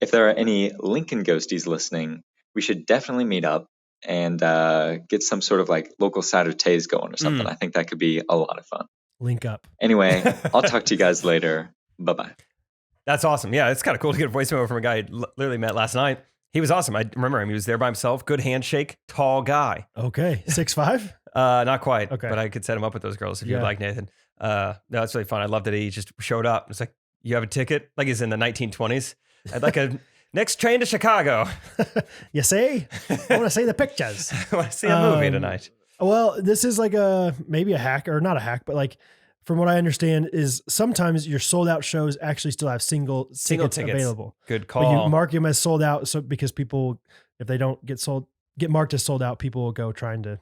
If there are any Lincoln ghosties listening, we should definitely meet up and get some sort of like local Saturdays going or something. I think that could be a lot of fun. Link up. Anyway, I'll talk to you guys later. Bye-bye. That's awesome. Yeah, it's kind of cool to get a voice memo from a guy I literally met last night. He was awesome. I remember him. He was there by himself. Good handshake. Tall guy. Okay. 6'5"? Not quite. Okay. But I could set him up with those girls if you'd like, Nathan. No, that's really fun. I love that he just showed up. It's like, you have a ticket? Like he's in the 1920s. I'd like a next train to Chicago. You see? I want to see the pictures. I want to see a movie tonight. Well, this is like maybe a hack, or not a hack, but like from what I understand is sometimes your sold out shows actually still have single tickets available. Good call. But you mark them as sold out, so because people, if they don't get marked as sold out, people will go trying to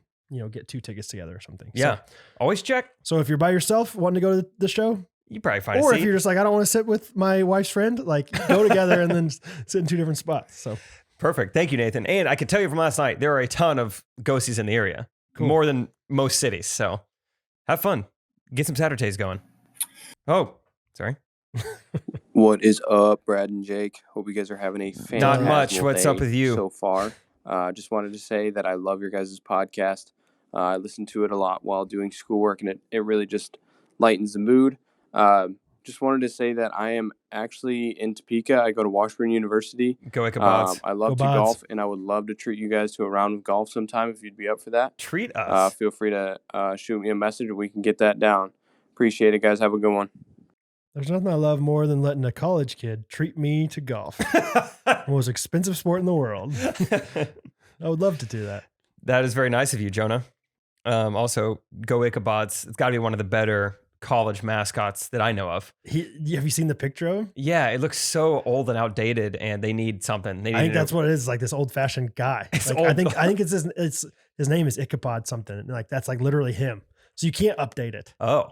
get 2 tickets together or something. Yeah, So, always check. so if you're by yourself wanting to go to the show, You probably find a or seat. if you're just like, I don't want to sit with my wife's friend, like go together and then sit in 2 different spots. So Perfect. Thank you, Nathan. And I can tell you from last night, there are a ton of ghosties in the area, more than most cities. So have fun. Get some Saturdays going. Oh, sorry. What is up, Brad and Jake? Hope you guys are having a fantastic Not much. What's up with you? so far? Just wanted to say that I love your guys' podcast. I listen to it a lot while doing schoolwork, and it really just lightens the mood. Just wanted to say that I am actually in Topeka. I go to Washburn University. Go Ichabod's. I love to golf, and I would love to treat you guys to a round of golf sometime if you'd be up for that. Treat us. Feel free to shoot me a message, and we can get that down. Appreciate it, guys. Have a good one. there's nothing I love more than letting a college kid treat me to golf. The most expensive sport in the world. I would love to do that. That is very nice of you, Jonah. Also, Go Ichabods. It's got to be one of the better college mascots that I know of. Have you seen the picture of him? Yeah, it looks so old and outdated, and they need something. They need I think that's what it is. Like this old fashioned guy. It's Like, old. I think it's his name is Ichabod something. And like that's like literally him. So you can't update it. Oh,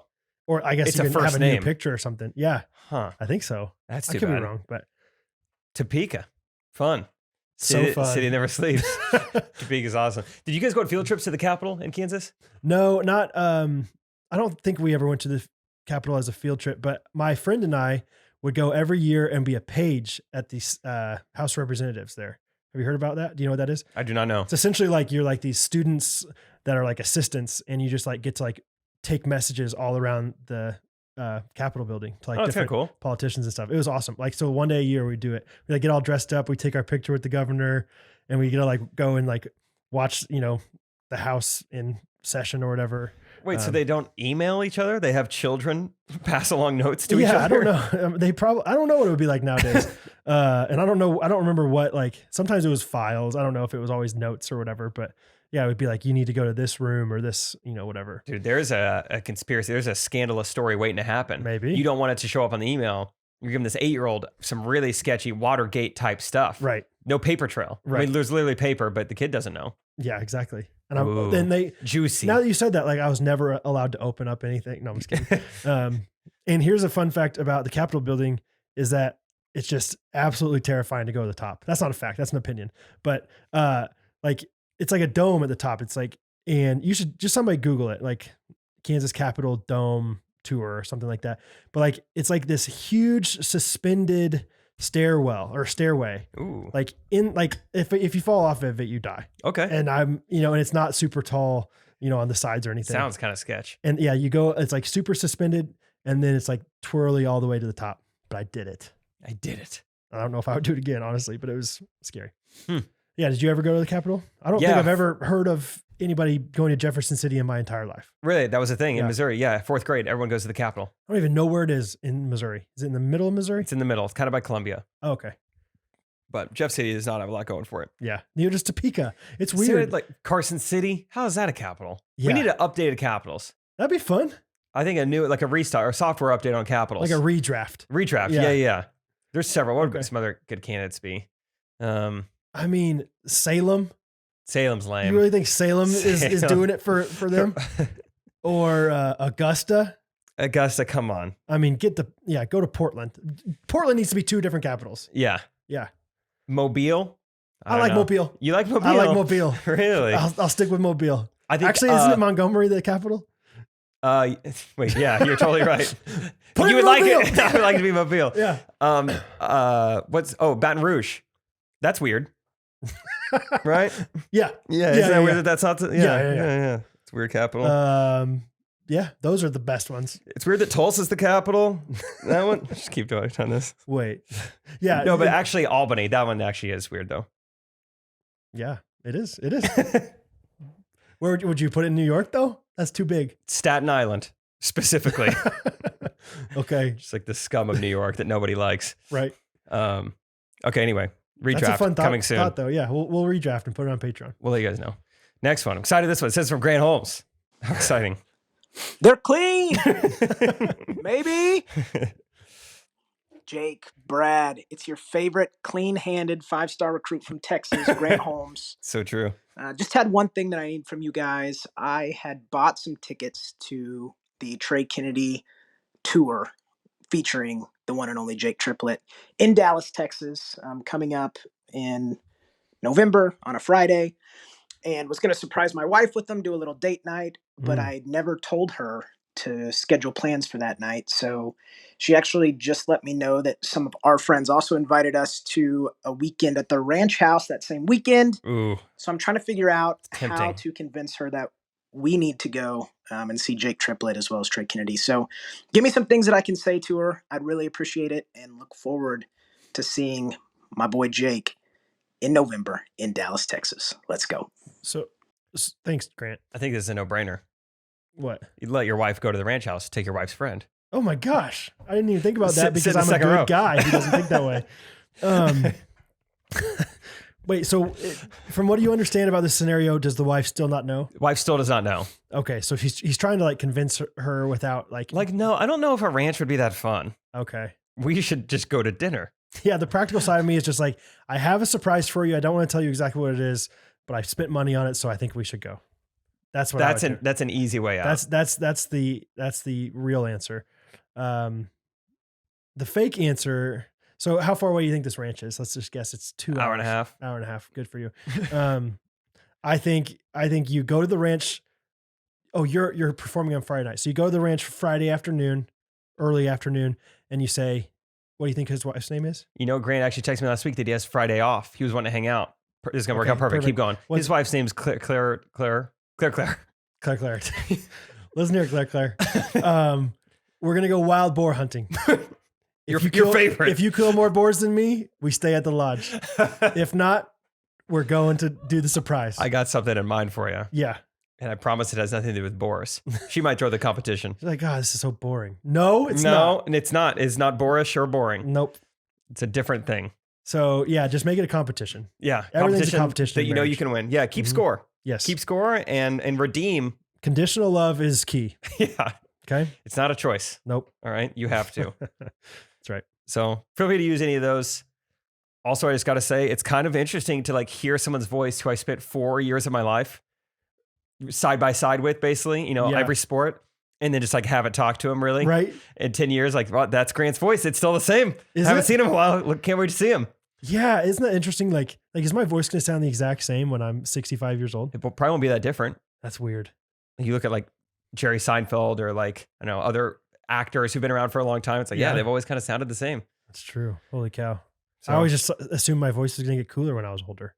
Or I guess It's you a can first have a name. new picture or something. Yeah, huh. I think so. That's I too could bad. be wrong, but Topeka. Fun. so fun. City never sleeps. Topeka's awesome. Did you guys go on field trips to the Capitol in Kansas? No, not. I don't think we ever went to the Capitol as a field trip, but my friend and I would go every year and be a page at the House of Representatives there. Have you heard about that? Do you know what that is? I do not know. It's essentially like you're like these students that are like assistants, and you just like get to like take messages all around the Capitol building to like Oh, that's kind different of cool. politicians and stuff. It was awesome. Like, so one day a year we do it. We like get all dressed up. We take our picture with the governor, and we get to like go and like watch, the House in session or whatever. Wait, so they don't email each other? They have children pass along notes to each Yeah, other? I don't know. I don't know what it would be like nowadays. And I don't know. I don't remember what, like, sometimes it was files. I don't know if it was always notes or whatever, but yeah, it would be like, you need to go to this room or this, whatever. Dude, there's a conspiracy. There's a scandalous story waiting to happen. Maybe. You don't want it to show up on the email. You're giving this 8-year-old some really sketchy Watergate type stuff. Right. No paper trail. I Right. mean, there's literally paper, but the kid doesn't know. Yeah, exactly. Ooh. And then Juicy. now that you said that, like I was never allowed to open up anything. No, I'm just kidding. And here's a fun fact about the Capitol building is that it's just absolutely terrifying to go to the top. That's not a fact. That's an opinion. But like it's like a dome at the top. It's like, and you should just somebody Google it, like Kansas Capitol Dome tour or something like that. But like, it's like this huge suspended stairwell or stairway. Ooh. Like if you fall off of it, you die. Okay. And and it's not super tall, on the sides or anything. Sounds kind of sketch. And yeah, you go, it's like super suspended and then it's like twirly all the way to the top. But I did it. I did it. I don't know if I would do it again, honestly, but it was scary. Hmm. Yeah. Did you ever go to the Capitol? I don't think I've ever heard of anybody going to Jefferson City in my entire life. Really? That was a thing in Yeah. Missouri. Yeah. 4th grade. Everyone goes to the Capitol. I don't even know where it is in Missouri. Is it in the middle of Missouri? It's in the middle. It's kind of by Columbia. Oh, okay. But Jeff City does not have a lot going for it. Yeah. Near just Topeka. It's See, weird. like Carson City. How is that a capital? Yeah. We need to update capitals. That'd be fun. I think like a restart or software update on capitals. Like a redraft. redraft. Yeah. Yeah. There's several. What would Okay. some other good candidates be? I mean, Salem. Salem's lame. You really think Salem is Salem. doing it for them? Or Augusta? Augusta, come on. I mean, go to Portland. Portland needs to be 2 different capitals. Yeah. Yeah. Mobile. I don't like know. Mobile. You like Mobile? I like Mobile. Really? I'll stick with Mobile. I think Actually, isn't it Montgomery the capital? wait, yeah, you're totally right. Put it You in would like Mobile. it. I would like to be Mobile. Yeah. Baton Rouge. That's weird. Right? Yeah. Yeah. Yeah, Isn't that yeah, weird yeah. that's not? Yeah. It's a weird capital. Yeah, those are the best ones. It's weird that Tulsa's the capital. That one. Just keep doing on this. Wait. Yeah. No, but actually Albany. That one actually is weird though. yeah, it is. It is. Where would you put it in New York though? That's too big. Staten Island specifically. Okay. Just like the scum of New York that nobody likes. Right. Okay. Anyway, redraft That's a fun coming soon. thought though. Yeah, we'll redraft and put it on Patreon. We'll let you guys know. Next one. I'm excited. This one. It says from Grant Holmes. How exciting. They're clean. Maybe. Jake, Brad, it's your favorite clean-handed 5-star recruit from Texas, Grant Holmes. So true. Just had one thing that I need from you guys. I had bought some tickets to the Trey Kennedy tour featuring the one and only Jake Triplett in Dallas, Texas, coming up in November on a Friday, and was going to surprise my wife with them, do a little date night, but I never told her to schedule plans for that night. So she actually just let me know that some of our friends also invited us to a weekend at the ranch house that same weekend. Ooh. So I'm trying to figure out how Tempting. to convince her that we need to go and see Jake Triplett as well as Trey Kennedy. So give me some things that I can say to her. I'd really appreciate it and look forward to seeing my boy Jake in November in Dallas, Texas. Let's go. So thanks, Grant. I think this is a no-brainer. What? You'd let your wife go to the ranch house, take your wife's friend. Oh my gosh. I didn't even think about Sit- that sit because in the I'm a second good row. guy who doesn't think that way. Wait, so from what do you understand about this scenario, does the wife still not know? Wife still does not know. Okay, so he's trying to like convince her without like No, I don't know if a ranch would be that fun. Okay. We should just go to dinner. Yeah, the practical side of me is just like, I have a surprise for you. I don't want to tell you exactly what it is, but I spent money on it, so I think we should go. That's what That's an easy way out. That's the real answer. The fake answer. So how far away do you think this ranch is? Let's just guess it's 2 hours. Hour and a half. Hour and a half. Good for you. I think you go to the ranch. Oh, you're performing on Friday night. So you go to the ranch Friday afternoon, early afternoon, and you say, what do you think his wife's name is? You know, Grant actually texted me last week that he has Friday off. He was wanting to hang out. This is going to work out perfect. Keep going. His wife's name's Claire. Claire. Listen here, Claire. We're going to go wild boar hunting. Your favorite. If you kill more boars than me, we stay at the lodge. If not, we're going to do the surprise. I got something in mind for you. Yeah. And I promise it has nothing to do with Boris. She might throw the competition. She's like, God, this is so boring. No, it's not. No, and it's not. It's not boorish or boring. Nope. It's a different thing. So yeah, just make it a competition. Yeah. Everything's a competition that you know you can win. Yeah. Keep score. Yes. Keep score and redeem. Conditional love is key. Yeah. Okay. It's not a choice. Nope. All right. You have to. That's right. So feel free to use any of those. Also, I just got to say, it's kind of interesting to like hear someone's voice who I spent 4 years of my life side by side with, basically, every sport, and then just like have it talk to him really. Right. In 10 years, like, well, that's Grant's voice. It's still the same. Haven't seen him in a while. Look, can't wait to see him. Yeah. Isn't that interesting? Like, is my voice going to sound the exact same when I'm 65 years old? It probably won't be that different. That's weird. You look at like Jerry Seinfeld or like, I don't know, other actors who've been around for a long time. It's like, yeah, they've always kind of sounded the same. That's true. Holy cow. So, I always just assumed my voice was going to get cooler when I was older.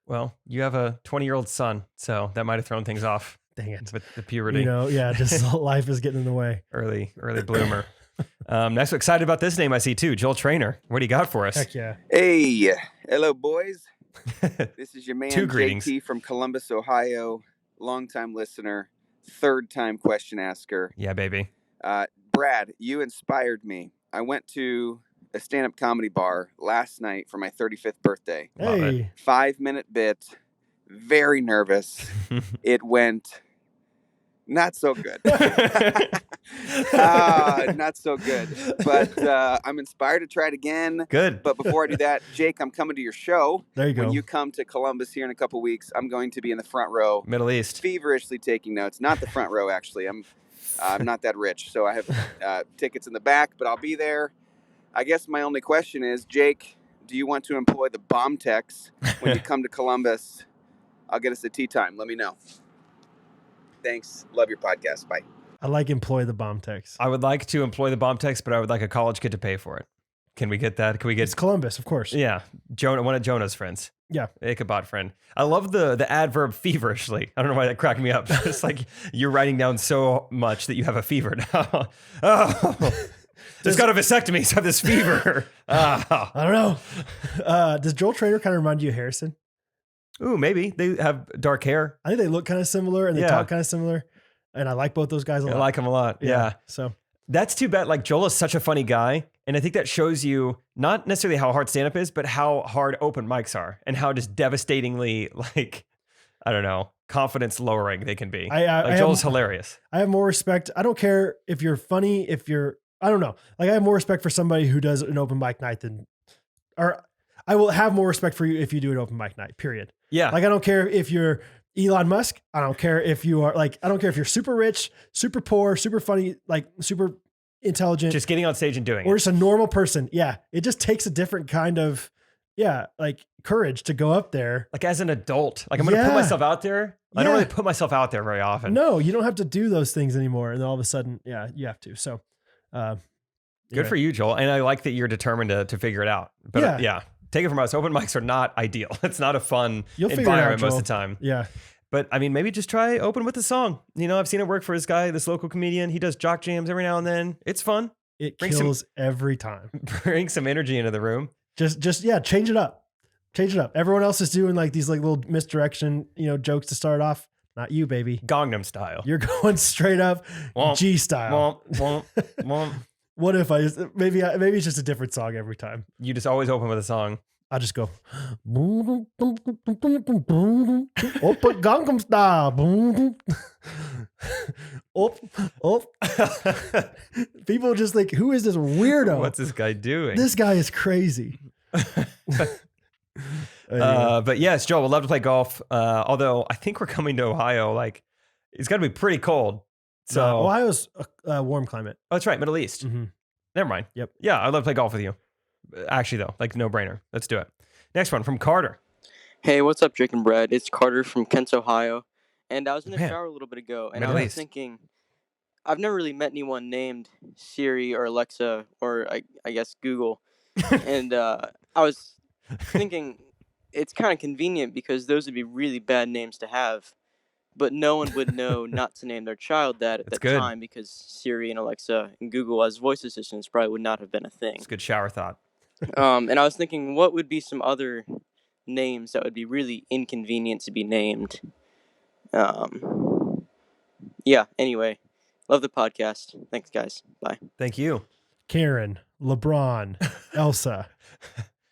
Well, you have a 20-year-old son, so that might have thrown things off. Dang it. With the puberty. Just life is getting in the way. Early bloomer. Next, excited about this name I see too, Joel Trainer. What do you got for us? Heck yeah. Hey, hello, boys. This is your man, Two greetings. JT from Columbus, Ohio. Longtime listener, third-time question asker. Yeah, baby. Brad, you inspired me. I went to a stand-up comedy bar last night for my 35th birthday. Hey. 5-minute bit. Very nervous. It went not so good. Not so good. But I'm inspired to try it again. Good. But before I do that, Jake, I'm coming to your show. There you go. When you come to Columbus here in a couple weeks, I'm going to be in the front row. Middle East. Feverishly taking notes. Not the front row, actually. I'm not that rich, so I have tickets in the back, but I'll be there. I guess my only question is, Jake, do you want to employ the bomb text when you come to Columbus? I'll get us a tea time. Let me know. Thanks. Love your podcast. Bye. I like employ the bomb text. I would like to employ the bomb text, but I would like a college kid to pay for it. Can we get that? Can we get It's Columbus, of course. Yeah. One of Jonah's friends. Yeah. Ichabod friend. I love the adverb feverishly. I don't know why that cracked me up. It's like you're writing down so much that you have a fever now. Just got a vasectomy, so I have this fever. I don't know. Does Joel Trainer kind of remind you of Harrison? Ooh, maybe. They have dark hair. I think they look kind of similar and they talk kind of similar. And I like both those guys a lot. I like them a lot. Yeah. So that's too bad. Like Joel is such a funny guy. And I think that shows you not necessarily how hard stand-up is, but how hard open mics are and how just devastatingly, like, I don't know, confidence lowering they can be. Joel's hilarious. I have more respect. I don't care if you're funny, I don't know. Like I have more respect for somebody who does an open mic night or I will have more respect for you if you do an open mic night, period. Yeah. Like I don't care if you're Elon Musk. I don't care if you are I don't care if you're super rich, super poor, super funny, like super intelligent. Just getting on stage and doing it. Or just a normal person. Yeah. It just takes a different kind of, like courage to go up there. Like as an adult, like I'm going to put myself out there. I don't really put myself out there very often. No, you don't have to do those things anymore. And then all of a sudden, you have to. So, good for you, Joel. And I like that you're determined to figure it out. But take it from us. Open mics are not ideal. It's not a fun environment most of the time. Yeah. But I mean, maybe just try open with a song. I've seen it work for this local comedian. He does jock jams every now and then. It's fun. It kills every time. Bring some energy into the room. Just change it up. Change it up. Everyone else is doing like these like little misdirection, jokes to start off. Not you, baby. Gangnam style. You're going straight up G style. What if maybe it's just a different song every time? You just always open with a song. I'll just go, Oppa Gangnam Style. People just think, who is this weirdo? What's this guy doing? This guy is crazy. But yes, Joel would love to play golf. Although I think we're coming to Ohio. Like, it's got to be pretty cold. So Ohio's a warm climate. Oh, that's right, Middle East. Mm-hmm. Never mind. Yep. Yeah, I'd love to play golf with you. Actually, though, like no brainer. Let's do it. Next one from Carter. Hey, what's up, Jake and Brad? It's Carter from Kent, Ohio. And I was in the Man. shower a little bit ago, and Middle I was East. thinking, I've never really met anyone named Siri or Alexa or I guess Google. And I was thinking it's kind of convenient because those would be really bad names to have. But no one would know not to name their child that at That's that good. time because Siri and Alexa and Google as voice assistants probably would not have been a thing. It's a good shower thought. And I was thinking, what would be some other names that would be really inconvenient to be named? Yeah, anyway, love the podcast. Thanks, guys. Bye. Thank you. Karen, LeBron, Elsa.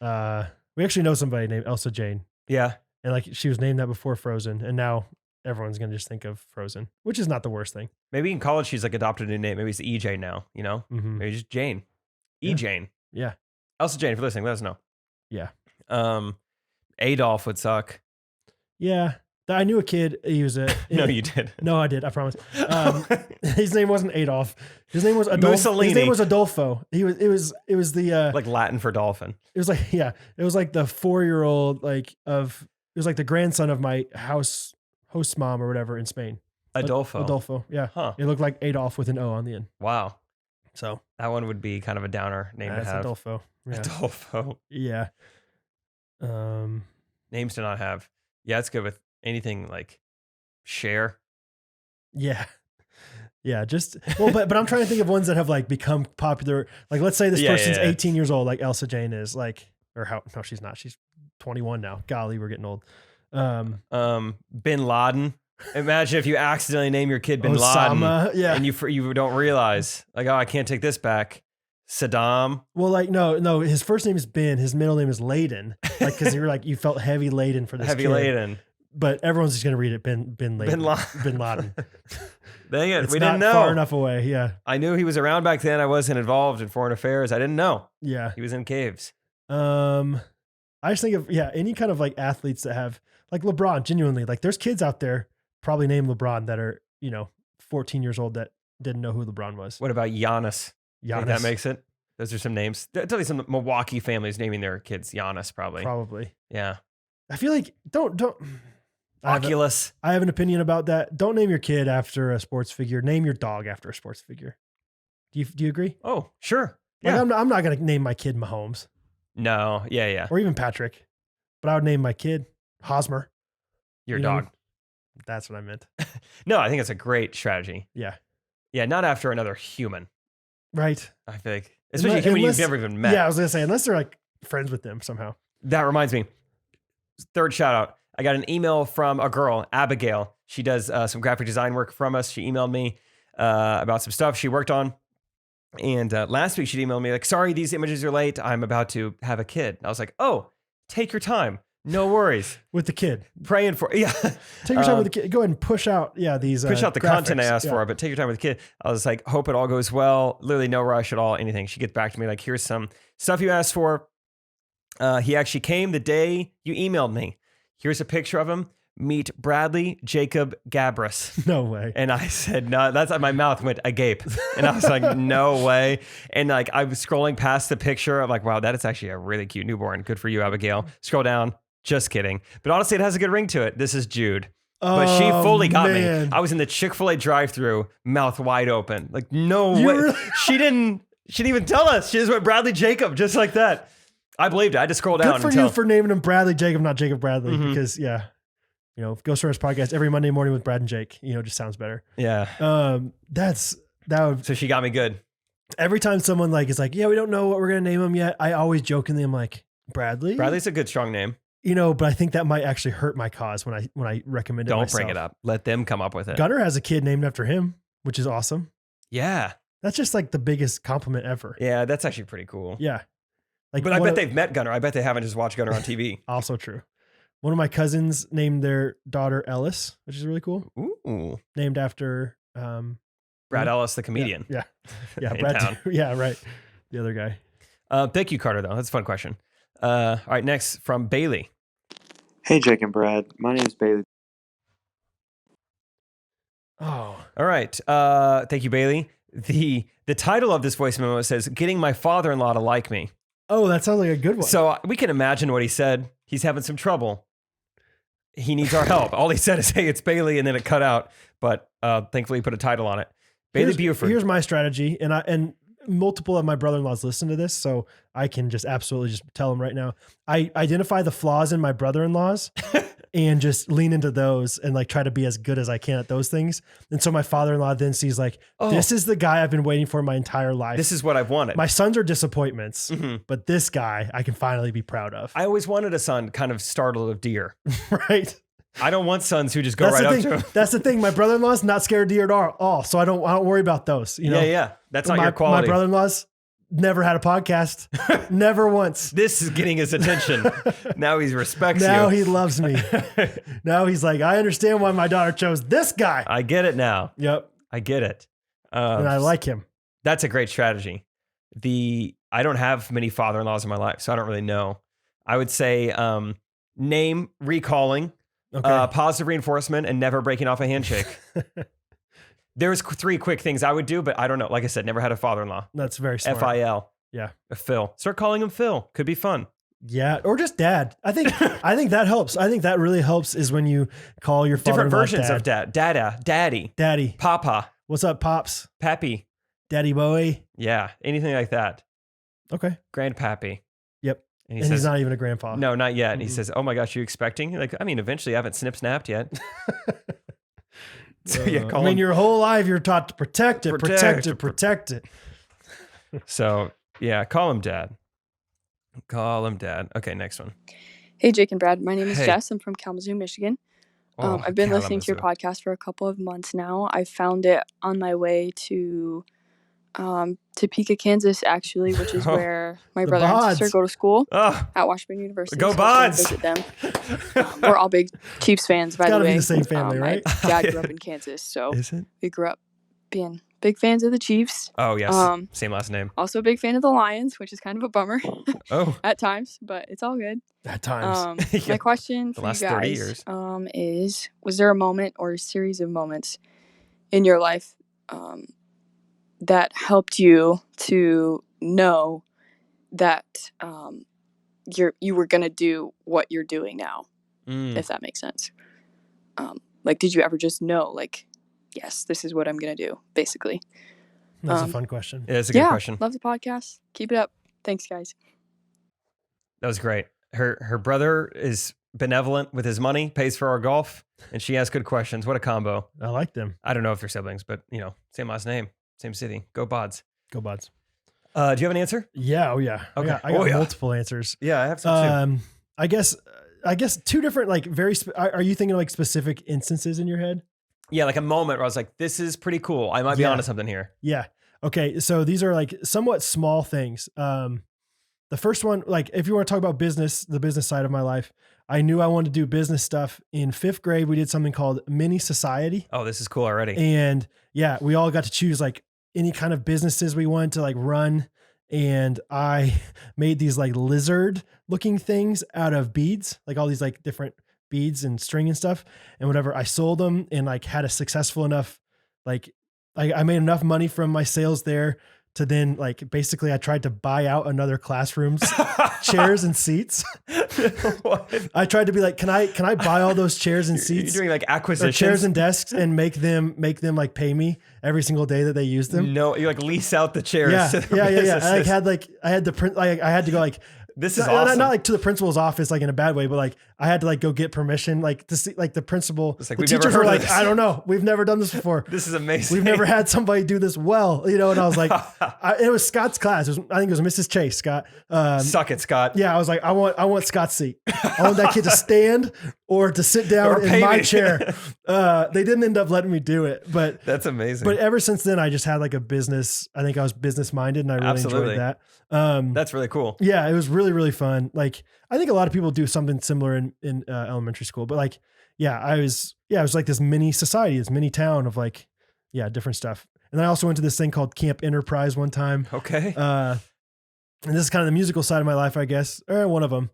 We actually know somebody named Elsa Jane. Yeah. And like she was named that before Frozen. And now everyone's going to just think of Frozen, which is not the worst thing. Maybe in college she's like adopted a new name. Maybe it's EJ now, you know? Mm-hmm. Maybe just Jane. Yeah. E-Jane. Yeah. Elsa Jane, if you're listening, let us know. Yeah. Adolf would suck. Yeah. I knew a kid. He was a. No, you did. No, I did. I promise. His name wasn't Adolf. His name was Adolfo. Mussolini. His name was Adolfo. It was the like Latin for dolphin. it was like, yeah, it was like the 4-year-old, like it was like the grandson of my host mom or whatever in Spain. Adolfo. Adolfo. Yeah. Huh. It looked like Adolf with an O on the end. Wow. So That one would be kind of a downer name to that's have. Adolfo. Yeah. Adolfo. Yeah. Names to not have. Yeah, it's good with anything like Cher. Yeah. Yeah, just but I'm trying to think of ones that have like become popular. Like, let's say this person's 18 years old, like Elsa Jane is, like, or how? No, she's not. She's 21 now. Golly, we're getting old. Bin Laden. Imagine if you accidentally name your kid Bin Osama, Laden, yeah, and you don't realize, like, oh, I can't take this back. Saddam. Well, like, no, his first name is Ben. His middle name is Laden. Like, because you're like, you felt heavy laden for this Heavy kid. laden. But everyone's just gonna read it Ben Laden. Bin Laden. Dang it, It's we not didn't know. far enough away. Yeah. I knew he was around back then. I wasn't involved in foreign affairs. I didn't know Yeah. he was in caves. I just think of, any kind of like athletes that have, like LeBron, genuinely, like there's kids out there probably named LeBron that are, 14 years old that didn't know who LeBron was. What about Giannis? Think Giannis. that makes it. Those are some names. Tell me some Milwaukee families naming their kids Giannis, probably. Probably. Yeah. I feel like don't. Oculus. I have an opinion about that. Don't name your kid after a sports figure. Name your dog after a sports figure. Do you agree? Oh, sure. Like, Yeah. I'm not going to name my kid Mahomes No. Yeah. or even Patrick, but I would name my kid Hosmer. Your You know what I dog. mean? That's what I meant. No, I think it's a great strategy. Yeah. Yeah, not after another human. Right. I think, especially a human Unless- you've never even met. Yeah, I was going to say, unless they're like friends with them somehow. That reminds me. Third shout out. I got an email from a girl, Abigail. She does some graphic design work from us. She emailed me about some stuff she worked on. And last week she emailed me like, sorry, these images are late. I'm about to have a kid. And I was like, oh, take your time. No worries. With the kid. Praying for, yeah. Take your time with the kid. Go ahead and push out, these Push out the content I graphics. asked Yeah. for, but take your time with the kid. I was like, hope it all goes well. Literally no rush at all, anything. She gets back to me like, here's some stuff you asked for. He actually came the day you emailed me. Here's a picture of him. Meet Bradley Jacob Gabris. No way. And I said, no, that's my mouth went agape. And I was like, no way. And like, I was scrolling past the picture. I'm like, wow, that is actually a really cute newborn. Good for you, Abigail. Scroll down. Just kidding. But honestly, it has a good ring to it. This is Jude. But she fully got me. I was in the Chick-fil-A drive-thru, mouth wide open. Like, no way. Really? She didn't even tell us. She just went Bradley Jacob, just like that. I believed it. I had to scroll down. Good for you for naming him Bradley Jacob, not Jacob Bradley, because Ghostrunners podcast every Monday morning with Brad and Jake. Just sounds better. Yeah. That would. So she got me good. Every time someone like is like, yeah, we don't know what we're gonna name him yet. I always jokingly am like, Bradley. Bradley's a good strong name. But I think that might actually hurt my cause when I recommend it. Don't myself. bring it up. Let them come up with it. Gunnar has a kid named after him, which is awesome. Yeah. That's just like the biggest compliment ever. Yeah, that's actually pretty cool. Yeah. Like, But I bet they've met Gunner. I bet they haven't just watched Gunner on TV. also true. One of my cousins named their daughter Ellis, which is really cool. Ooh. Named after Brad Ellis, the comedian. Yeah. In Brad. town. Yeah, right. The other guy. Thank you, Carter, though. That's a fun question. All right, next from Bailey. Hey, Jake and Brad. My name is Bailey. Oh. All right. Thank you, Bailey. The title of this voice memo says, "Getting my father-in-law to like me." Oh, that sounds like a good one. So we can imagine what he said. He's having some trouble. He needs our help. All he said is, "Hey, it's Bailey," and then it cut out. But thankfully, he put a title on it. Bailey Buford. Here's my strategy, and multiple of my brother-in-laws listen to this, so I can just absolutely just tell them right now. I identify the flaws in my brother-in-laws and just lean into those and like try to be as good as I can at those things. And so my father-in-law then sees like, this is the guy I've been waiting for my entire life. This is what I've wanted. My sons are disappointments, but this guy I can finally be proud of. I always wanted a son kind of startled of deer. Right. I don't want sons who just go right up to him. That's the thing. My brother-in-law's not scared of deer at all. So I don't worry about those. You know? Yeah. That's not your quality. My brother-in-law's never had a podcast. Never once. This is getting his attention. Now he respects you. Now he loves me. Now he's like, I understand why my daughter chose this guy. I get it now. Yep. I get it. And I like him. That's a great strategy. I don't have many father-in-laws in my life, so I don't really know. I would say name recalling, positive reinforcement, and never breaking off a handshake. There's 3 quick things I would do, but I don't know. Like I said, never had a father-in-law. That's very smart. FIL. Yeah. Phil. Start calling him Phil. Could be fun. Yeah. Or just dad. I think that helps. I think that really helps is when you call your Different father-in-law versions of dad. Dada. Daddy. Daddy. Papa. What's up, Pops? Pappy. Daddy boy. Yeah. Anything like that. Okay. Grandpappy. And, And he says, he's not even a grandpa. No, not yet. And he says, "Oh my gosh, you expecting?" Like, I mean, eventually I haven't snapped yet. So yeah, call him. your whole life you're taught to protect it. So yeah, call him dad. Call him dad. Okay, next one. Hey, Jake and Brad. My name is Hey. Jess. I'm from Kalamazoo, Michigan. Oh, I've been listening to your Kalamazoo. podcast for a couple of months now. I found it on my way to Topeka, Kansas, actually, which is Oh, where my the brother and Bods. sister go to school Oh, at Washburn University. Go so I Bods! visit them. We're all big Chiefs fans, by the gotta way. be the same family, right? My dad grew up in Kansas, so is it? we grew up being big fans of the Chiefs. Oh yes, Um, same last name. Also a big fan of the Lions, which is kind of a bummer Oh, at times, but it's all good. At times. Yeah. My question for you last 30 guys years. is, was there a moment or a series of moments in your life that helped you to know that you were going to do what you're doing now, if that makes sense? Like, did you ever just know, like, yes, this is what I'm going to do, basically? That's a fun question. Yeah, it's a good question. Love the podcast. Keep it up. Thanks, guys. That was great. Her brother is benevolent with his money, pays for our golf, and she asks good questions. What a combo. I like them. I don't know if they're siblings, but same last name, same city. Go Bods. Go Buds. Do you have an answer? Yeah. Oh yeah. Okay. I got multiple answers. Yeah, I have some too. I guess 2 different, like are you thinking like specific instances in your head? Yeah, like a moment where I was like, this is pretty cool. I might be onto something here. Yeah. Okay. So these are like somewhat small things. The first one, like if you want to talk about business, the business side of my life, I knew I wanted to do business stuff. In 5th grade, we did something called Mini Society. Oh, this is cool already. And yeah, we all got to choose like any kind of businesses we wanted to like run. And I made these like lizard looking things out of beads, like all these like different beads and string and stuff. And whatever, I sold them and like had a successful enough, like I made enough money from my sales there to then like basically I tried to buy out another classroom's chairs and seats. What? I tried to be like, can I buy all those chairs and seats? You're doing like Or acquisitions. chairs and desks and make them like pay me every single day that they use them. No, you like lease out the chairs. Yeah. to the Yeah. businesses. I had the print, like I had to go like, This is not awesome. like to the principal's office, like in a bad way, but like I had to like go get permission, like to see, like the principal, It's like, the we've never teachers were heard of like, this. I don't know. We've never done this before. This is amazing. We've never had somebody do this well, you know? And I was like, it was Scott's class. I think it was Mrs. Chase, Scott. Suck it, Scott. Yeah. I was like, I want Scott's seat. I want that kid to stand or to sit down Or in pay my me. chair. They didn't end up letting me do it, but That's amazing. but ever since then, I just had like a business. I think I was business minded, and I really Absolutely. enjoyed that. That's really cool. Yeah, it was really, really fun. Like, I think a lot of people do something similar in elementary school, but like, it was like this mini society, this mini town of like, different stuff. And then I also went to this thing called Camp Enterprise one time. Okay. And this is kind of the musical side of my life, I guess, or one of them.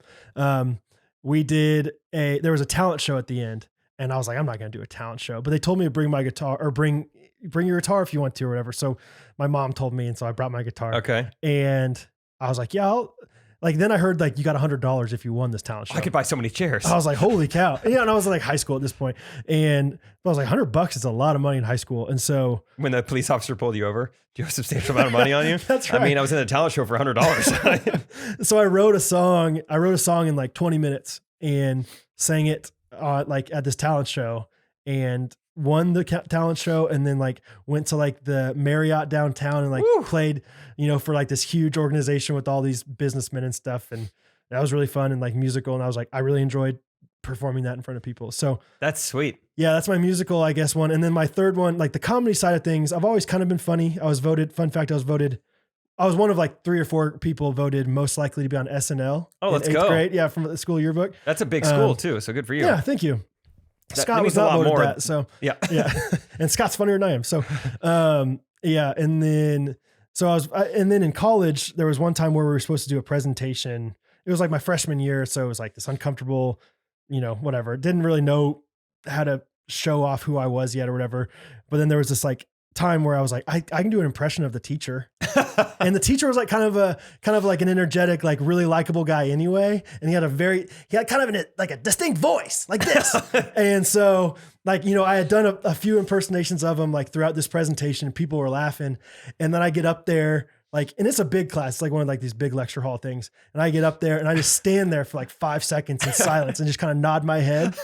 There was a talent show at the end, and I was like, I'm not going to do a talent show, but they told me to bring my guitar, or bring your guitar if you want to, or whatever. So my mom told me, and so I brought my guitar. Okay. And I was like, then I heard like you got $100 if you won this talent show. I could buy so many chairs. I was like, holy cow. And I was like high school at this point. And I was like, $100 is a lot of money in high school. And so when the police officer pulled you over, do you have a substantial amount of money on you? That's right. I mean, I was in a talent show for $100. So I wrote a song in like 20 minutes and sang it like at this talent show, and won the talent show, and then like went to like the Marriott downtown and like played, for like this huge organization with all these businessmen and stuff. And that was really fun and like musical. And I was like, I really enjoyed performing that in front of people. So That's sweet. yeah, that's my musical, I guess, one. And then my third one, like the comedy side of things, I've always kind of been funny. I was one of like 3 or 4 people voted most likely to be on SNL. Oh, let's in 8th go. grade. Yeah, from the school yearbook. That's a big school too. So good for you. Yeah, thank you. That Scott means was a not lot voted more. that, so Yeah. yeah. And Scott's funnier than I am. So, and then in college, there was one time where we were supposed to do a presentation. It was like my freshman year. So it was like this uncomfortable, whatever. Didn't really know how to show off who I was yet or whatever. But then there was this like time where I was like, I can do an impression of the teacher. And the teacher was like kind of like an energetic, like really likable guy anyway. And he had kind of like a distinct voice like this. And so like, I had done a few impersonations of him like throughout this presentation, and people were laughing. And then I get up there, like, and it's a big class. It's like one of like these big lecture hall things. And I get up there and I just stand there for like 5 seconds in silence and just kind of nod my head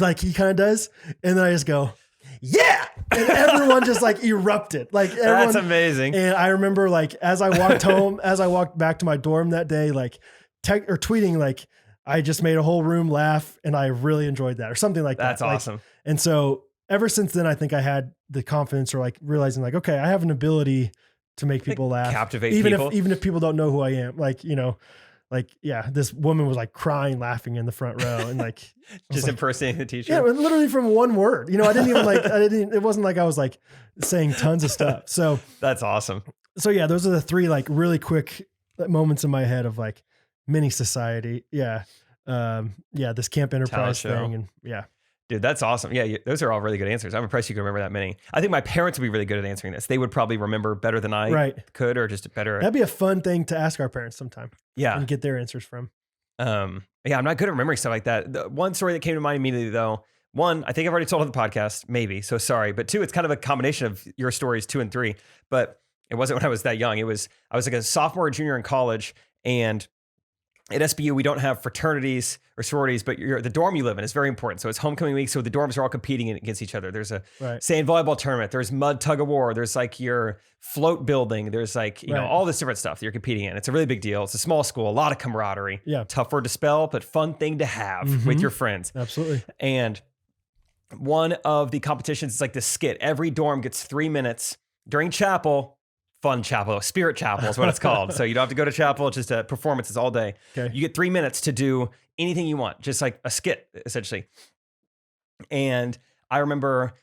like he kind of does. And then I just go, yeah. And everyone just like erupted. Like That's amazing. And I remember like, as I walked back to my dorm that day, like tweeting, like, I just made a whole room laugh and I really enjoyed that, or something like that. That's awesome. And so ever since then, I think I had the confidence, or like realizing like, okay, I have an ability to make people laugh, captivate even people. if people don't know who I am. Like, this woman was like crying, laughing in the front row, and like just like, impersonating the teacher. yeah, literally from one word. I didn't even it wasn't like I was like saying tons of stuff. So That's awesome. so yeah, those are the 3 like really quick moments in my head of like mini society. Yeah. This Camp Enterprise show. thing. And yeah. Dude, that's awesome. Yeah, those are all really good answers. I'm impressed you can remember that many. I think my parents would be really good at answering this. They would probably remember better than I could, or just better. That'd be a fun thing to ask our parents sometime. Yeah. And get their answers from. Yeah, I'm not good at remembering stuff like that. The one story that came to mind immediately, though, one, I think I've already told on the podcast, maybe, so sorry. But 2, it's kind of a combination of your stories, 2 and 3. But it wasn't when I was that young. I was like a sophomore or junior in college, and at SBU, we don't have fraternities or sororities, but the dorm you live in is very important. So it's homecoming week. So the dorms are all competing against each other. There's a sand volleyball tournament. There's mud tug of war. There's like your float building. There's like, all this different stuff that you're competing in. It's a really big deal. It's a small school, a lot of camaraderie. Yeah. Tough word to spell, but fun thing to have with your friends. Absolutely. And one of the competitions is like this skit. Every dorm gets 3 minutes during chapel. Fun chapel, spirit chapel is what it's called. So you don't have to go to chapel, it's just performances all day. Okay. You get 3 minutes to do anything you want, just like a skit, essentially. And I remember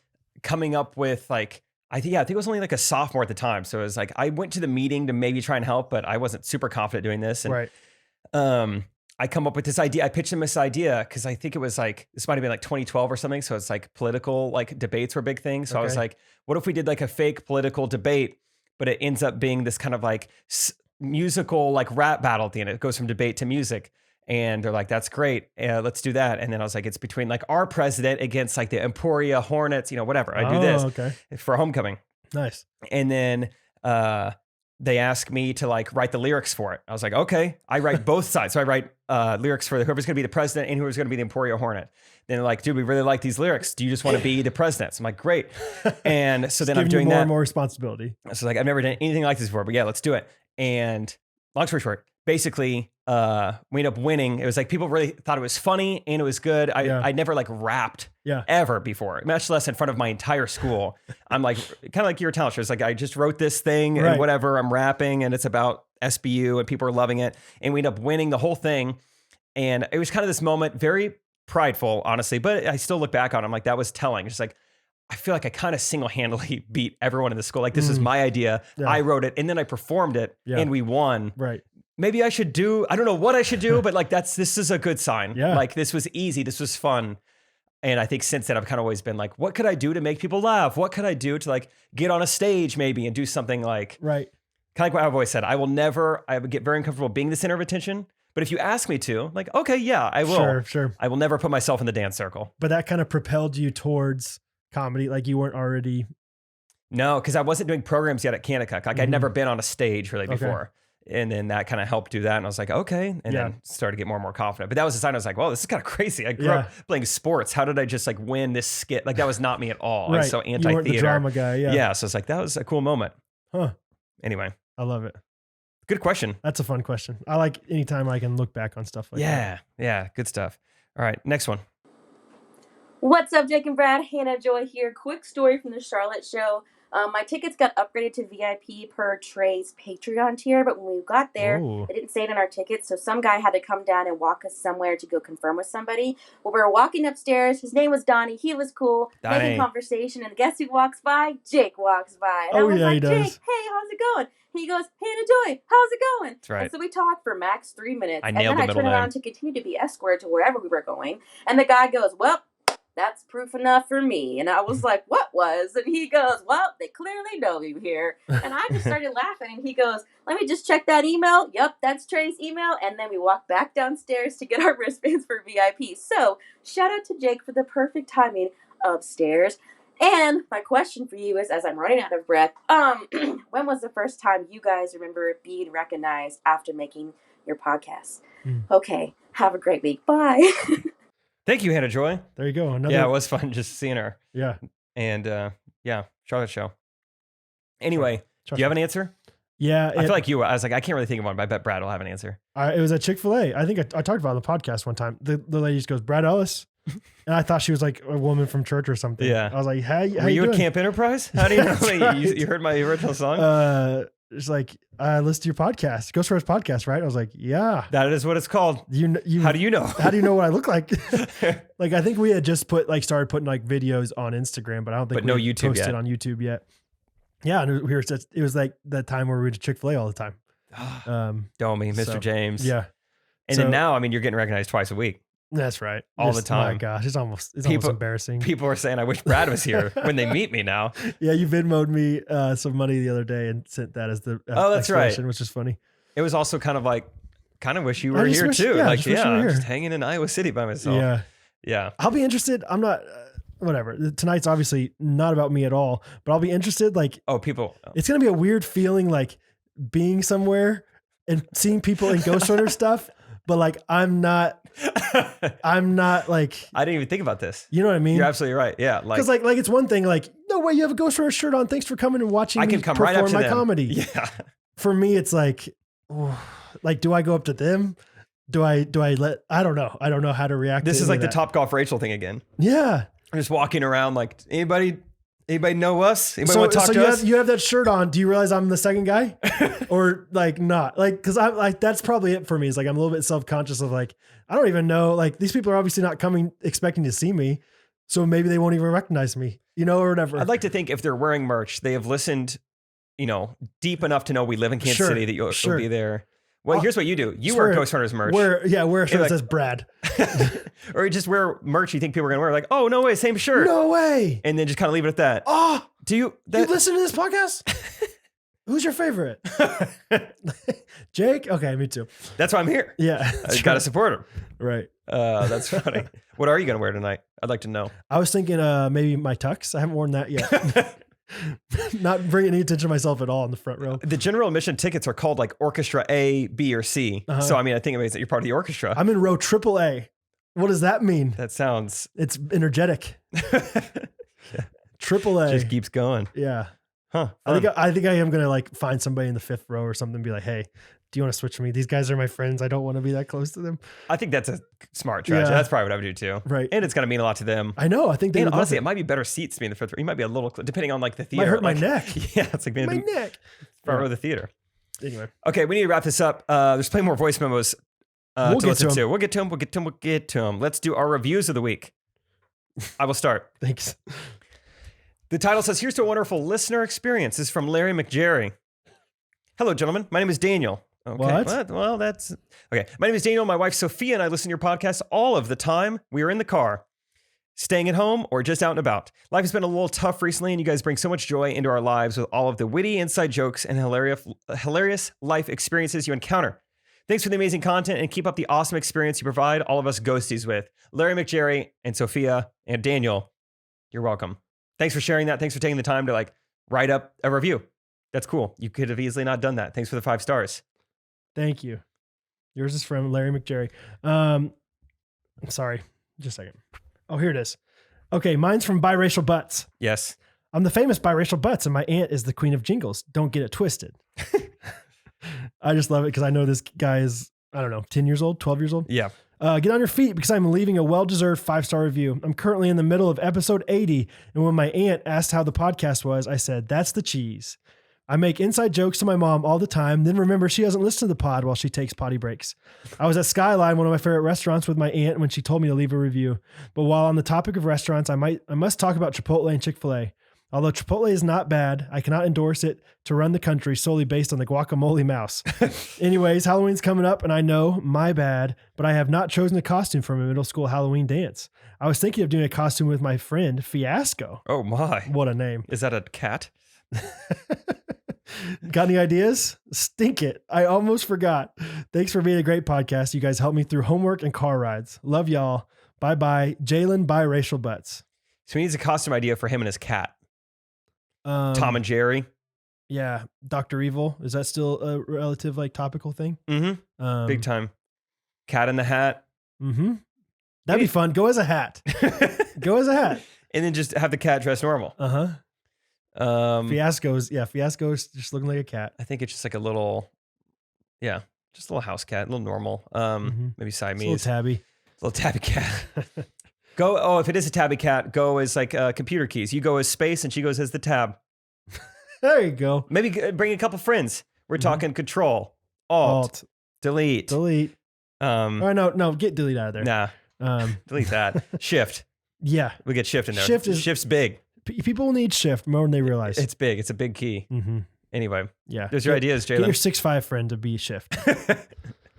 coming up with like, I think it was only like a sophomore at the time. So it was like, I went to the meeting to maybe try and help, but I wasn't super confident doing this. And I come up with this idea. I pitched him this idea because I think it was like, this might've been like 2012 or something. So it's like political, like debates were a big thing. So I was like, what if we did like a fake political debate, but it ends up being this kind of like musical, like rap battle at the end. It goes from debate to music. And they're like, that's great. Let's do that. And then I was like, it's between like our president against like the Emporia Hornets, whatever. I do this for homecoming. Nice. And then they asked me to like write the lyrics for it. I was like, okay, I write both sides. So I write lyrics for whoever's going to be the president and whoever's going to be the Emporio Hornet. Then they're like, dude, we really like these lyrics. Do you just want to be the president? So I'm like, great. And so then I'm doing more that. and more responsibility. So like, I've never done anything like this before, but yeah, let's do it. And long story short, basically, we ended up winning. It was like people really thought it was funny and it was good. I never like rapped ever before, much less in front of my entire school. I'm like, kind of like your talent show. It's like, I just wrote this thing and whatever, I'm rapping and it's about SBU and people are loving it. And we ended up winning the whole thing. And it was kind of this moment, very prideful, honestly, but I still look back on it. I'm like, that was telling. It's like, I feel like I kind of single-handedly beat everyone in the school. Like, this is my idea. Yeah. I wrote it and then I performed it and we won. Right. Maybe I should do, I don't know what I should do, but like this is a good sign. Yeah. Like this was easy. This was fun. And I think since then I've kind of always been like, what could I do to make people laugh? What could I do to like get on a stage maybe and do something like, kind of like what I've always said, I would get very uncomfortable being the center of attention. But if you ask me to, like, okay, yeah, I will. Sure. I will never put myself in the dance circle. But that kind of propelled you towards comedy. Like you weren't already. No, because I wasn't doing programs yet at Kanakuk. Like I'd never been on a stage really before. And then that kind of helped do that. And I was like, okay. And then started to get more and more confident. But that was the sign I was like, well, this is kind of crazy. I grew up playing sports. How did I just like win this skit? Like that was not me at all. I was so anti-theater. You weren't the drama guy. Yeah. So it's like, that was a cool moment. Huh. Anyway. I love it. Good question. That's a fun question. I like anytime I can look back on stuff like that. Yeah. Good stuff. All right. Next one. What's up, Jake and Brad? Hannah Joy here. Quick story from the Charlotte show. My tickets got upgraded to VIP per Trey's Patreon tier, but when we got there, they didn't say it on our tickets, so some guy had to come down and walk us somewhere to go confirm with somebody. Well, we were walking upstairs. His name was Donnie. He was cool, making conversation, and guess who walks by? Jake walks by. And I was like, Jake, hey, how's it going? He goes, Hannah Joy, how's it going? That's right. And so we talked for max 3 minutes, I and then I turned around to continue to be escorted to wherever we were going, and the guy goes, well, that's proof enough for me. And I was like, what was? And he goes, well, they clearly know you here. And I just started laughing. And he goes, let me just check that email. Yep, that's Trey's email. And then we walked back downstairs to get our wristbands for VIP. So shout out to Jake for the perfect timing upstairs. And my question for you is, as I'm running out of breath, when was the first time you guys remember being recognized after making your podcast? Okay, have a great week. Bye. Thank you, Hannah Joy. There you go. Yeah, it was fun just seeing her. Yeah. And Charlotte show. Anyway, do you have an answer? Yeah. I feel like you, I was like, I can't really think of one, but I bet Brad will have an answer. It was at Chick-fil-A. I think I talked about it on the podcast one time. The lady just goes, Brad Ellis. And I thought she was like a woman from church or something. Yeah. I was like, how Were you doing? at Camp Enterprise? How do you know? You heard my original song? It's like, listen to your podcast, Ghostrunners podcast, right? I was like, yeah. That is what it's called. How do you know? How do you know what I look like? Like, I think we had just started putting like videos on Instagram, but I don't think we YouTube posted yet. on YouTube yet. Yeah. And it was like that time where we went to Chick-fil-A all the time. Domi, Mr. James. Yeah. And then now, I mean, you're getting recognized twice a week. That's right. All the time. Oh my gosh. It's almost embarrassing. People are saying, I wish Brad was here when they meet me now. Yeah. You Venmo'd me some money the other day and sent that as the that's right. Which is funny. It was also kind of like, wish you were here too. Yeah, I'm just hanging in Iowa City by myself. Yeah. Yeah. I'll be interested. I'm not, whatever. Tonight's obviously not about me at all, but I'll be interested. Like, it's going to be a weird feeling, like being somewhere and seeing people in Ghostrunners stuff. But like, I'm not like, I didn't even think about this. You know what I mean? You're absolutely right. Yeah. Cause like it's one thing, like, no way you have a Ghostrunners shirt on. Thanks for coming and watching me come perform right after my them. comedy. Yeah. For me, it's like, do I go up to them? Do I I don't know. I don't know how to react. This to is like the that. Topgolf Rachel thing again. Yeah. I'm just walking around like, anybody know us? Anybody want to talk to us? You have that shirt on. Do you realize I'm the second guy or like not like, cause I'm like, that's probably it for me. It's like, I'm a little bit self-conscious of like, I don't even know, like these people are obviously not coming expecting to see me. So maybe they won't even recognize me, or whatever. I'd like to think if they're wearing merch, they have listened, deep enough to know we live in Kansas City that you'll be there. Well, here's what you do. You wear Ghostrunners merch. Wear a shirt that says Brad. Or you just wear merch you think people are going to wear. Like, oh, no way, same shirt. No way. And then just kind of leave it at that. Oh, do you listen to this podcast? Who's your favorite? Jake? Okay, me too. That's why I'm here. Yeah. I got to support him. Right. That's funny. What are you going to wear tonight? I'd like to know. I was thinking maybe my tux. I haven't worn that yet. Not bringing any attention to myself at all in the front row. The general admission tickets are called like Orchestra A, B, or C. So, I mean, I think it means that you're part of the orchestra. I'm in row AAA. What does that mean? That sounds... It's energetic. AAA. Just keeps going. Yeah. Huh. I think I am going to like find somebody in the 5th row or something and be like, hey, do you want to switch with me? These guys are my friends. I don't want to be that close to them. I think that's a smart strategy. Yeah. That's probably what I would do too. Right. And it's going to mean a lot to them. I know. I think they And would love honestly, it. it might be better seats to be in the 5th row. You might be a little, depending on like the theater. Might hurt my like, neck. Yeah. It's like being My in the neck. front row of the theater. Anyway. Okay. We need to wrap this up. There's plenty more voice memos We'll to get listen to 'em. to. We'll get to them. Let's do our reviews of the week. I will start. Thanks. The title says, here's to a wonderful listener experience. This is from Larry McJerry. Hello, gentlemen. My name is Daniel. Okay. What? Well, that's... Okay. My name is Daniel. My wife, Sophia, and I listen to your podcast all of the time. We are in the car, staying at home, or just out and about. Life has been a little tough recently, and you guys bring so much joy into our lives with all of the witty inside jokes and hilarious life experiences you encounter. Thanks for the amazing content, and keep up the awesome experience you provide all of us ghosties with. Larry McJerry and Sophia and Daniel, you're welcome. Thanks for sharing that. Thanks for taking the time to like write up a review. That's cool. You could have easily not done that. Thanks for the 5 stars. Thank you. Yours is from Larry McJerry. I'm sorry. Just a second. Oh, here it is. Okay. Mine's from Biracial Butts. Yes. I'm the famous Biracial Butts, and my aunt is the queen of jingles. Don't get it twisted. I just love it because I know this guy is, I don't know, 10 years old, 12 years old. Yeah. Get on your feet because I'm leaving a well-deserved 5-star review. I'm currently in the middle of episode 80. And when my aunt asked how the podcast was, I said, that's the cheese. I make inside jokes to my mom all the time, then remember she doesn't listen to the pod while she takes potty breaks. I was at Skyline, one of my favorite restaurants, with my aunt when she told me to leave a review. But while on the topic of restaurants, I must talk about Chipotle and Chick-fil-A. Although Chipotle is not bad, I cannot endorse it to run the country solely based on the guacamole mouse. Anyways, Halloween's coming up, and I know, my bad, but I have not chosen a costume for my middle school Halloween dance. I was thinking of doing a costume with my friend Fiasco. Oh my. What a name. Is that a cat? Got any ideas? Stink it. I almost forgot. Thanks for being a great podcast. You guys helped me through homework and car rides. Love y'all. Bye-bye. Jalen Biracial Butts. So he needs a costume idea for him and his cat. Tom and Jerry. Yeah. Dr. Evil. Is that still a relative like topical thing? Mm-hmm. Big time. Cat in the Hat. Mm-hmm. That'd be fun. Go as a hat. Go as a hat. And then just have the cat dress normal. Uh-huh. Fiasco's just looking like a cat. I think it's just like a little, just a little house cat, a little normal. Maybe Siamese. It's a little tabby cat. If it is a tabby cat, go as like computer keys. You go as space and she goes as the tab. There you go. Maybe bring a couple friends. We're talking Control, Alt, Delete. No, get delete out of there. Nah. Delete that. Shift. Yeah. We get shift in there. Shift's big. People need shift more than they realize. It's big. It's a big key. Mm-hmm. Anyway. Yeah. There's your ideas, Jalen. Get your 6'5" friend to be shift.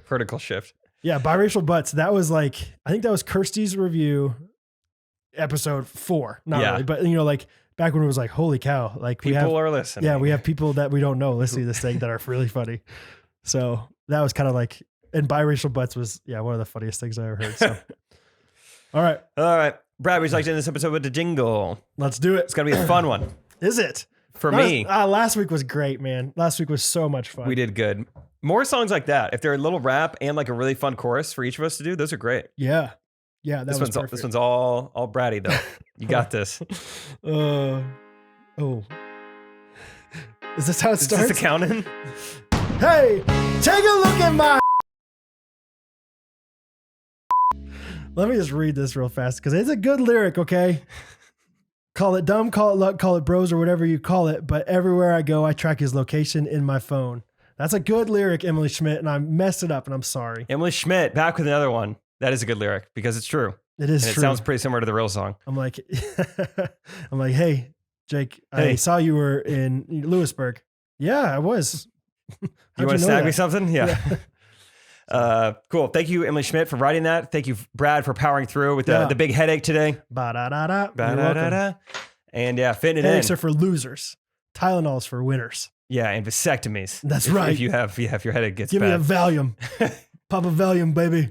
Vertical shift. Yeah. Biracial Butts. That was like, I think that was Kirsty's review episode 4. Not really, but like back when it was like, holy cow. Like people are listening. Yeah. We have people that we don't know listening to this thing that are really funny. So that was kind of like, and Biracial Butts was, one of the funniest things I ever heard. So, all right. Brad, would you like to end this episode with the jingle? Let's do it. It's going to be a fun one. Is it? For me. Last week was great, man. Last week was so much fun. We did good. More songs like that. If they're a little rap and like a really fun chorus for each of us to do, those are great. Yeah. Yeah. This one's all Bratty though. You got this. Is this how it starts? Is this accounting? Hey, take a look at my. Let me just read this real fast because it's a good lyric, okay? Call it dumb, call it luck, call it bros, or whatever you call it, but everywhere I go, I track his location in my phone. That's a good lyric, Emily Schmidt, and I messed it up, and I'm sorry. Emily Schmidt, back with another one. That is a good lyric because it's true. It is and true. It sounds pretty similar to the real song. I'm like, hey, Jake, I saw you were in Lewisburg. Yeah, I was. You want to snag me something? Yeah. Cool. Thank you, Emily Schmidt, for writing that. Thank you, Brad, for powering through with the big headache today. Ba-da-da-da. Ba-da-da-da. And fitting it Headaches in. are for losers. Tylenol's for winners. Yeah, and vasectomies. That's right. If you have your headache gets Give bad. me a Valium. Pop a Valium, baby.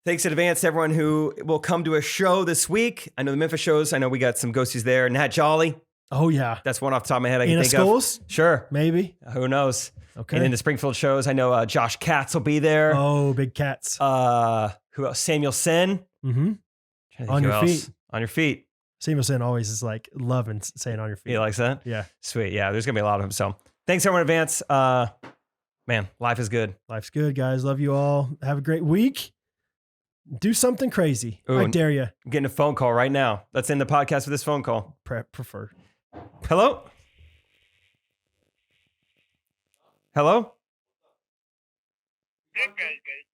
Thanks in advance to everyone who will come to a show this week. I know the Memphis shows. I know we got some ghosties there. Nat Jolly. Oh, yeah. That's one off the top of my head I can Anna think Scholes? of. Sure. Maybe. Who knows? Okay. And in the Springfield shows, I know Josh Katz will be there. Oh, big cats. Who else? Samuel Sen. Mm-hmm. On your feet. On your feet. Samuel Sen always is like loving saying on your feet. He likes that? Yeah. Sweet. Yeah, there's going to be a lot of them. So thanks everyone in advance. Man, life is good. Life's good, guys. Love you all. Have a great week. Do something crazy. Ooh, I dare you. I'm getting a phone call right now. Let's end the podcast with this phone call. Prefer. Hello? Hello? Good day, Jake.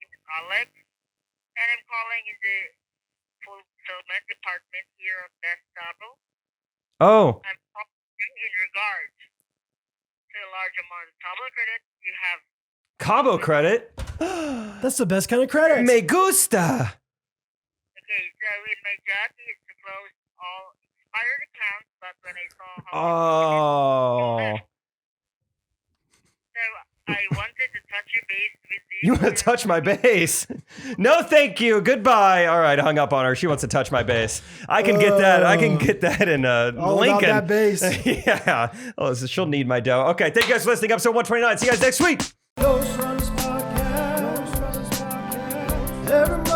It's Alex, and I'm calling in the fulfillment department here of Ghostrunners. Oh. I'm calling in regards to a large amount of tablet credit you have. Cabo credit? That's the best kind of credit. Me gusta. Okay, so in my job is to close all expired accounts, but when I saw how Oh. so I wanted to touch your base with You want to touch my base? No, thank you. Goodbye. All right, I hung up on her. She wants to touch my base. I can get that. I can get that in all Lincoln. about that base. Yeah. Oh, so she'll need my dough. Okay, thank you guys for listening. Episode 129. See you guys next week. Ghostrunners podcast. Everybody